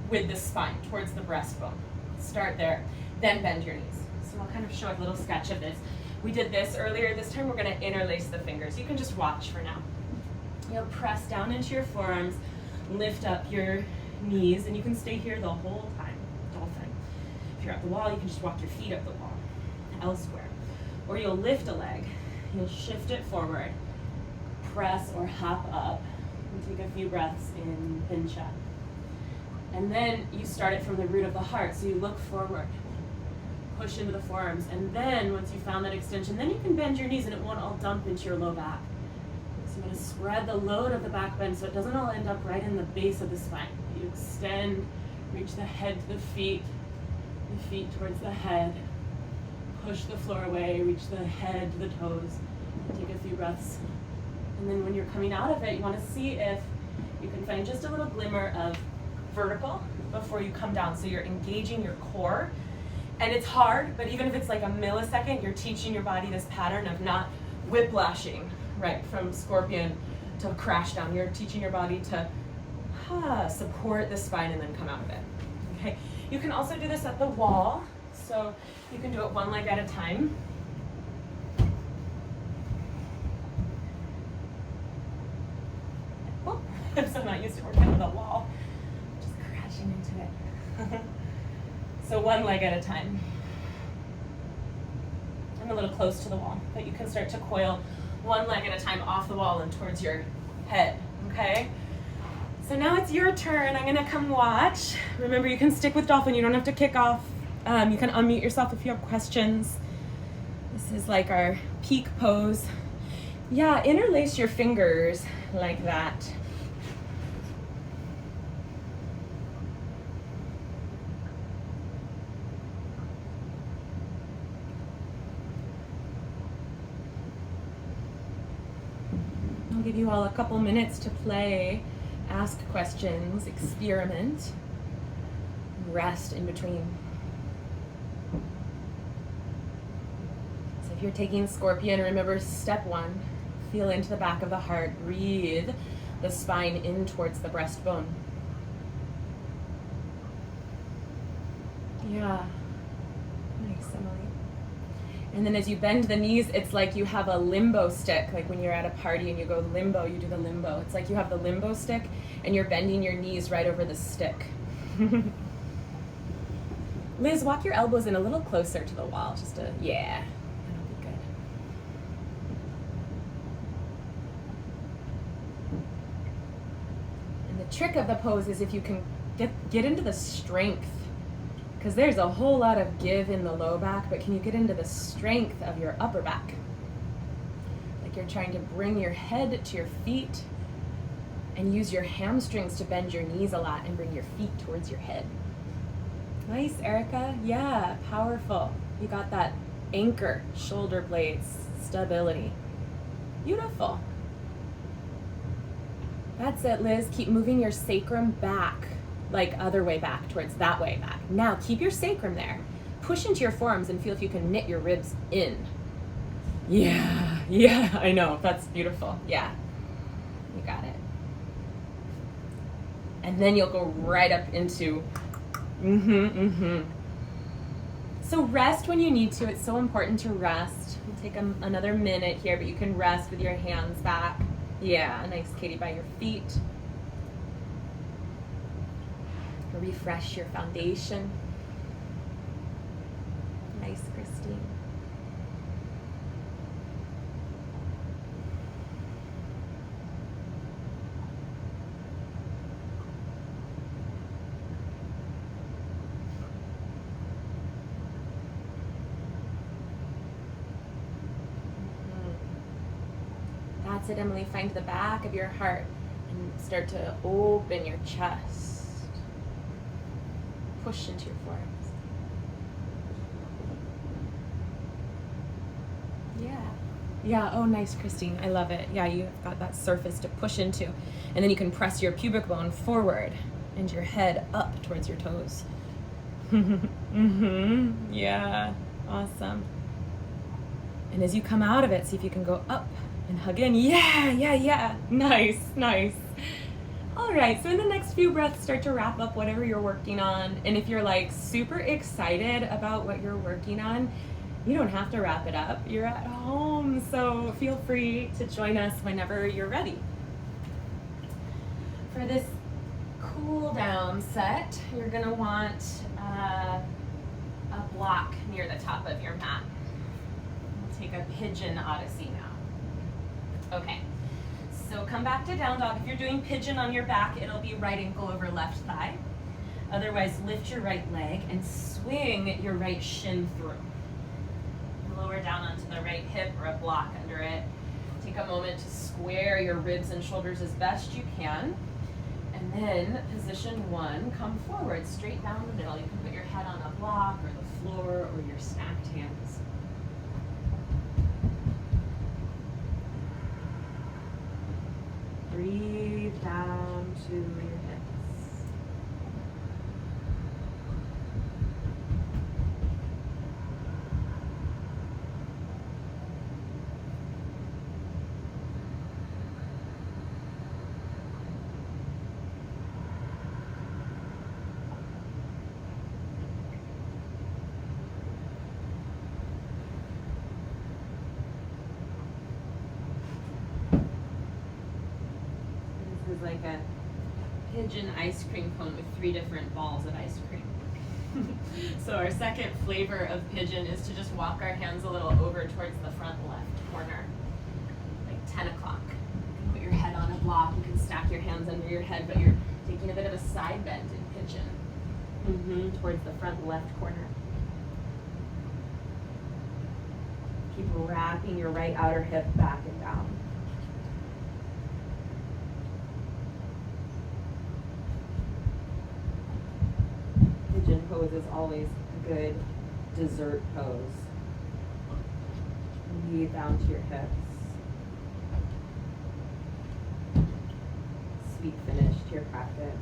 with the spine towards the breastbone. Start there, then bend your knees. So I'll kind of show a little sketch of this. We did this earlier. This time we're going to interlace the fingers. You can just watch for now. You'll press down into your forearms, lift up your knees, and you can stay here the whole time, dolphin. If you're at the wall, you can just walk your feet up the wall, elsewhere. Or you'll lift a leg, you'll shift it forward, press or hop up, and take a few breaths in pincha. And then you start it from the root of the heart, so you look forward. Push into the forearms, and then once you found that extension, then you can bend your knees and it won't all dump into your low back. So I'm going to spread the load of the back bend so it doesn't all end up right in the base of the spine. You extend, reach the head to the feet towards the head, push the floor away, reach the head to the toes, take a few breaths. And then when you're coming out of it, you want to see if you can find just a little glimmer of vertical before you come down. So you're engaging your core. And it's hard, but even if it's like a millisecond, you're teaching your body this pattern of not whiplashing, right, from scorpion to crash down. You're teaching your body to support the spine and then come out of it, okay? You can also do this at the wall, so you can do it one leg at a time. I'm so not used to working with a wall. Just crashing into it. So one leg at a time. I'm a little close to the wall, but you can start to coil one leg at a time off the wall and towards your head, okay? So now it's your turn. I'm gonna come watch. Remember, you can stick with dolphin. You don't have to kick off. You can unmute yourself if you have questions. This is like our peak pose. Yeah, interlace your fingers like that. I'll give you all a couple minutes to play, ask questions, experiment, rest in between. So if you're taking Scorpion, remember step 1, feel into the back of the heart, breathe the spine in towards the breastbone. Yeah, nice, Emily. And then as you bend the knees, it's like you have a limbo stick. Like when you're at a party and you go limbo, you do the limbo. It's like you have the limbo stick and you're bending your knees right over the stick. Liz, walk your elbows in a little closer to the wall. Just to, yeah, that'll be good. And the trick of the pose is if you can get into the strength, because there's a whole lot of give in the low back, but can you get into the strength of your upper back? Like you're trying to bring your head to your feet and use your hamstrings to bend your knees a lot and bring your feet towards your head. Nice, Erica. Yeah, powerful. You got that anchor, shoulder blades, stability. Beautiful. That's it, Liz. Keep moving your sacrum back. Like other way back, towards that way back. Now keep your sacrum there. Push into your forearms and feel if you can knit your ribs in. Yeah, I know, that's beautiful. Yeah, you got it. And then you'll go right up into, So rest when you need to. It's so important to rest. We'll take another minute here, but you can rest with your hands back. Yeah, nice, Katie, by your feet. Refresh your foundation. Nice, Christine. That's it, Emily. Find the back of your heart and start to open your chest. Push into your forearms. Yeah, oh nice, Christine. I love it. Yeah, you've got that surface to push into. And then you can press your pubic bone forward and your head up towards your toes. Yeah, awesome. And as you come out of it, see if you can go up and hug in. Yeah. Nice. All right, so in the next few breaths, start to wrap up whatever you're working on. And if you're like super excited about what you're working on, you don't have to wrap it up. You're at home, so feel free to join us whenever you're ready. For this cool down set, you're gonna want a block near the top of your mat. We'll take a pigeon odyssey now. Okay. So come back to down dog. If you're doing pigeon on your back, it'll be right ankle over left thigh. Otherwise, lift your right leg and swing your right shin through. Lower down onto the right hip or a block under it. Take a moment to square your ribs and shoulders as best you can. And then position 1, come forward, straight down the middle. You can put your head on a block or the floor or your stacked hands. Breathe down to your hips. is like a pigeon ice cream cone with 3 different balls of ice cream. So our second flavor of pigeon is to just walk our hands a little over towards the front left corner, like 10 o'clock. You can put your head on a block, you can stack your hands under your head, but you're taking a bit of a side bend in pigeon. Towards the front left corner. Keep wrapping your right outer hip back and down. Pigeon pose is always a good dessert pose. Knee down to your hips. Sweet finish to your practice.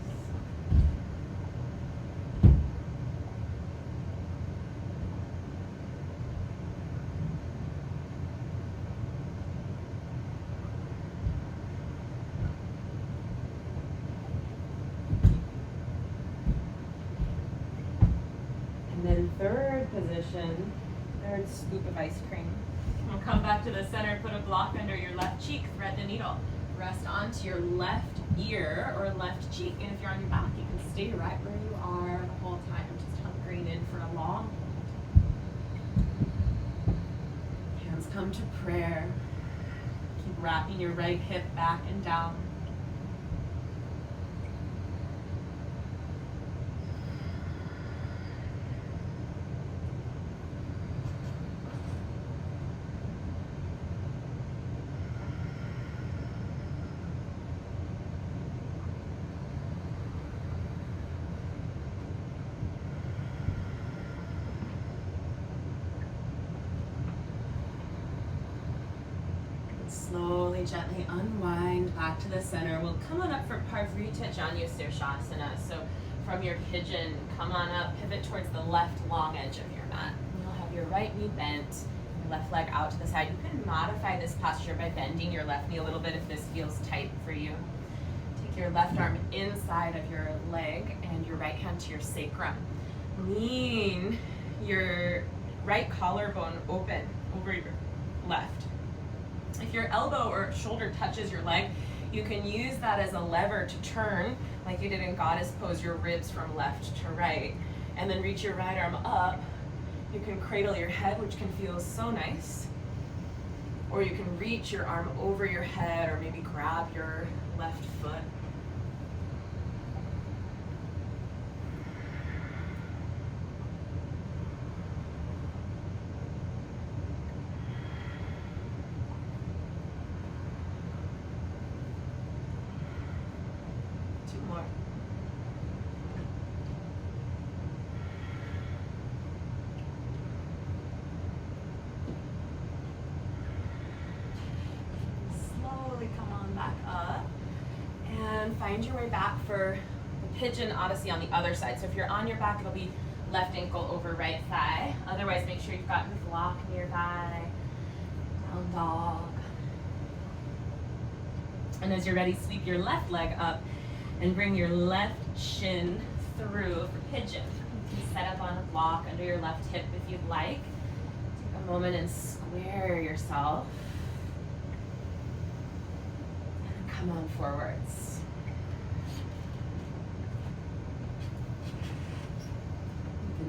Third scoop of ice cream. We'll come back to the center, put a block under your left cheek, thread the needle. Rest onto your left ear or left cheek, and if you're on your back, you can stay right where you are the whole time, just hunkering in for a long hold. Hands come to prayer. Keep wrapping your right hip back and down. Slowly, gently unwind back to the center. We'll come on up for Parvrita Janusirsasana. So from your pigeon, come on up, pivot towards the left long edge of your mat. You'll have your right knee bent, your left leg out to the side. You can modify this posture by bending your left knee a little bit if this feels tight for you. Take your left arm inside of your leg and your right hand to your sacrum. Lean your right collarbone open over your left. If your elbow or shoulder touches your leg, you can use that as a lever to turn, like you did in Goddess Pose, your ribs from left to right. And then reach your right arm up. You can cradle your head, which can feel so nice. Or you can reach your arm over your head, or maybe grab your left foot. Find your way back for the pigeon odyssey on the other side. So if you're on your back, it'll be left ankle over right thigh. Otherwise, make sure you've got your block nearby. Down dog. And as you're ready, sweep your left leg up and bring your left shin through for pigeon. You can set up on a block under your left hip if you'd like. Take a moment and square yourself. And come on forwards.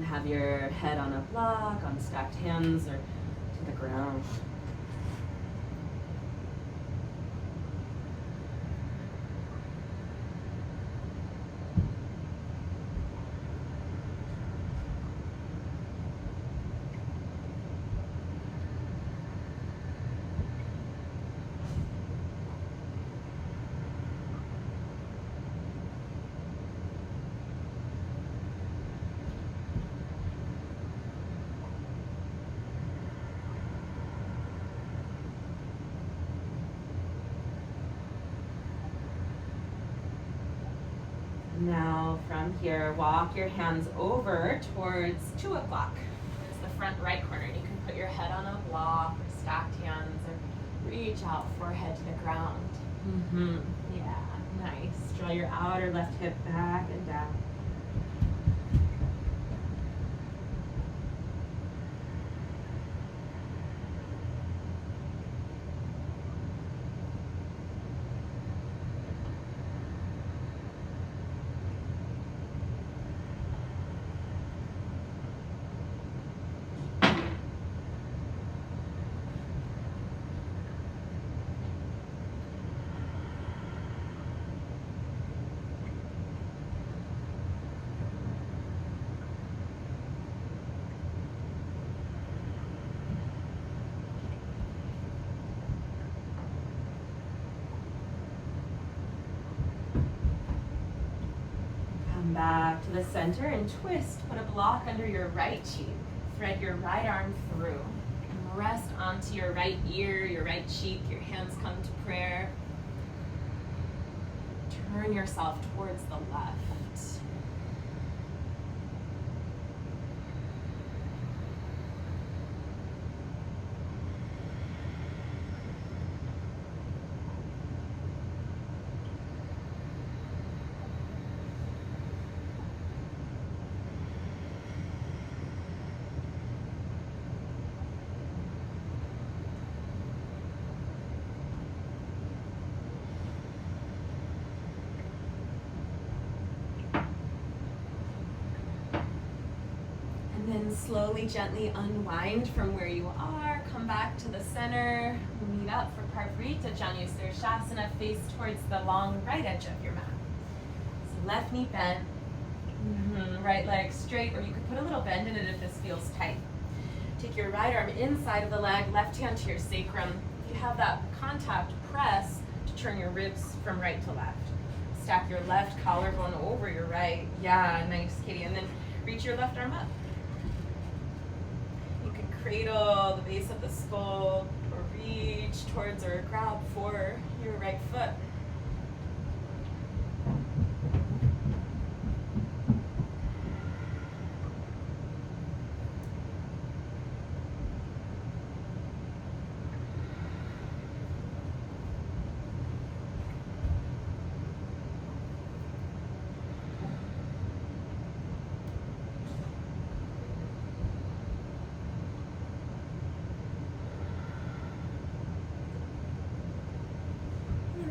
Have your head on a block, on stacked hands, or to the ground. Now from here, walk your hands over towards 2 o'clock. It's the front right corner. You can put your head on a block or stacked hands or reach out forehead to the ground. Yeah, nice. Draw your outer left hip back and down. back to the center and twist. Put a block under your right cheek. Thread your right arm through. And rest onto your right ear, your right cheek. Your hands come to prayer. Turn yourself towards the left. Then slowly, gently unwind from where you are. Come back to the center. Meet up for Parvrita Janushirshasana. Face towards the long right edge of your mat. So left knee bent. Right leg straight, or you could put a little bend in it if this feels tight. Take your right arm inside of the leg, left hand to your sacrum. If you have that contact, press to turn your ribs from right to left. Stack your left collarbone over your right. Yeah, nice, kitty. And then reach your left arm up. Cradle the base of the skull, or reach towards or grab for your right foot.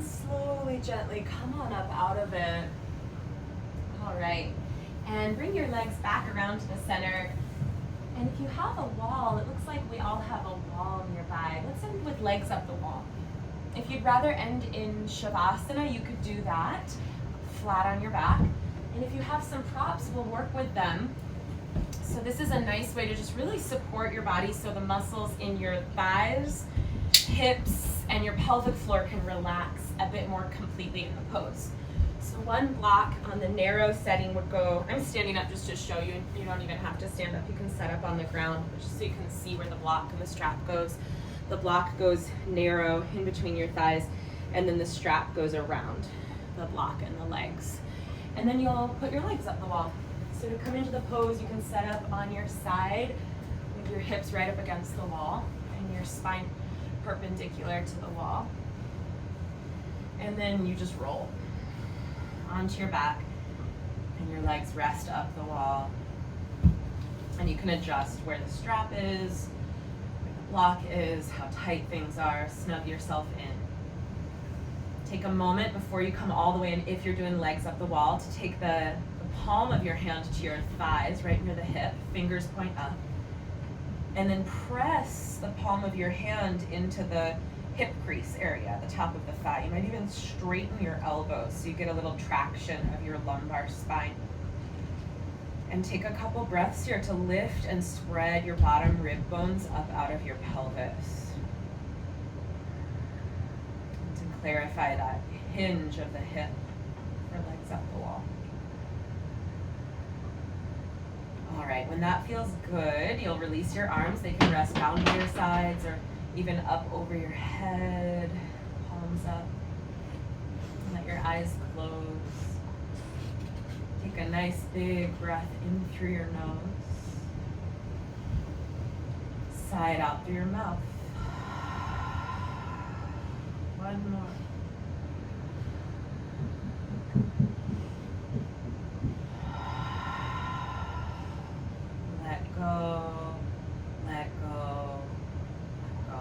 Slowly, gently come on up out of it. All right. And bring your legs back around to the center. And if you have a wall, it looks like we all have a wall nearby. Let's end with legs up the wall. If you'd rather end in Shavasana, you could do that, flat on your back. And if you have some props, we'll work with them. So this is a nice way to just really support your body so the muscles in your thighs, hips, and your pelvic floor can relax a bit more completely in the pose. So one block on the narrow setting would go, I'm standing up just to show you, you don't even have to stand up, you can set up on the ground just so you can see where the block and the strap goes. The block goes narrow in between your thighs, and then the strap goes around the block and the legs. And then you'll put your legs up the wall. So to come into the pose, you can set up on your side with your hips right up against the wall and your spine perpendicular to the wall. And then you just roll onto your back and your legs rest up the wall. And you can adjust where the strap is, where the block is, how tight things are, snug yourself in. Take a moment before you come all the way in, if you're doing legs up the wall, to take the palm of your hand to your thighs, right near the hip, fingers point up. And then press the palm of your hand into the hip crease area, the top of the thigh. You might even straighten your elbows so you get a little traction of your lumbar spine. And take a couple breaths here to lift and spread your bottom rib bones up out of your pelvis. And to clarify that hinge of the hip for legs up the wall. All right, when that feels good, you'll release your arms. They can rest down to your sides or even up over your head, palms up. Let your eyes close. Take a nice big breath in through your nose. Sigh it out through your mouth. One more. Let go, let go, let go.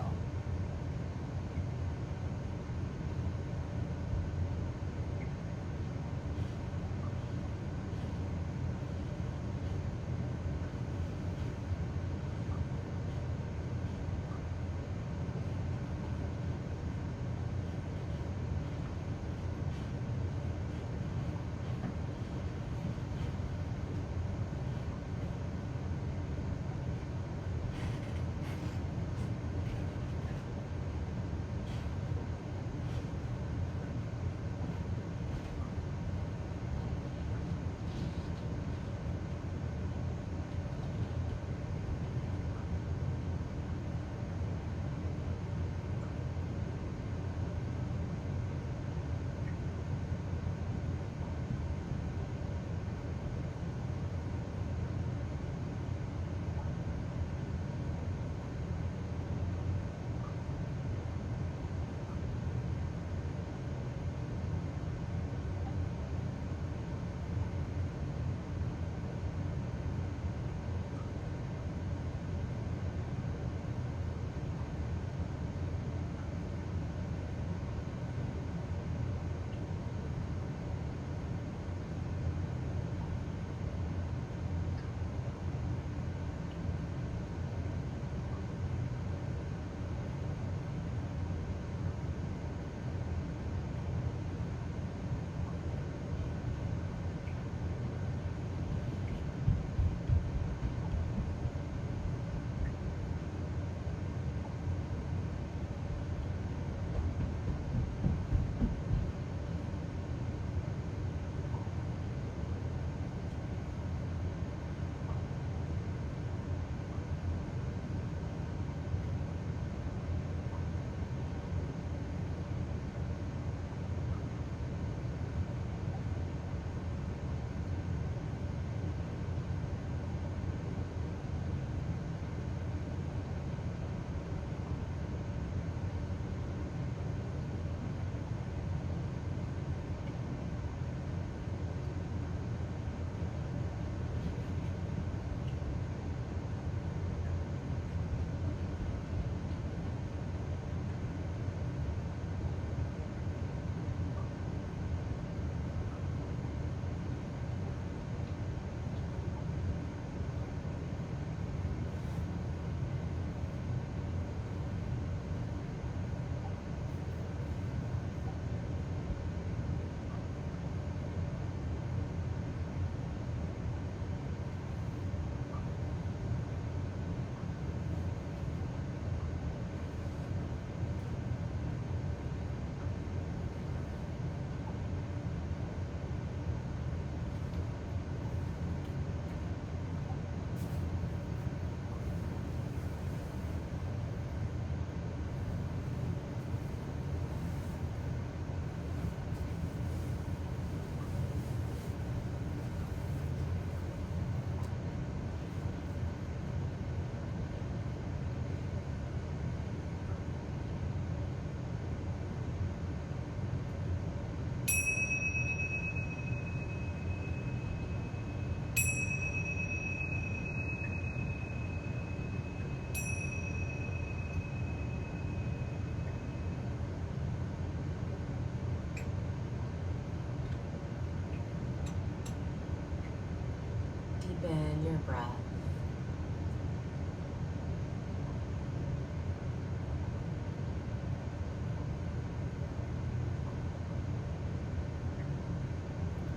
breath.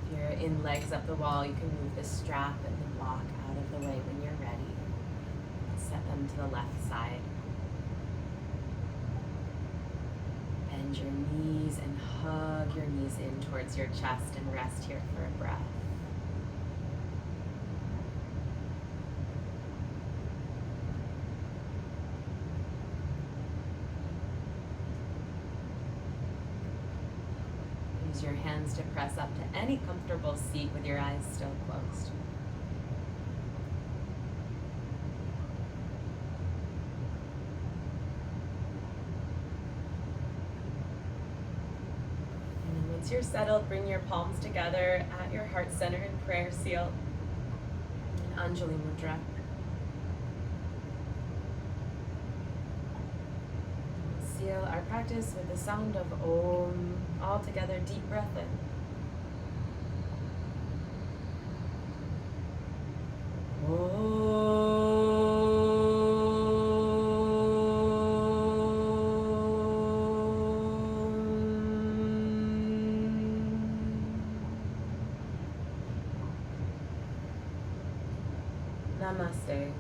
If you're in legs up the wall, you can move the strap and the block out of the way when you're ready. Set them to the left side. Bend your knees and hug your knees in towards your chest and rest here for a breath. Use your hands to press up to any comfortable seat with your eyes still closed. Once you're settled, bring your palms together at your heart center in prayer seal, Anjali Mudra. Seal our practice with the sound of Om. All together, deep breath in. Om. Namaste.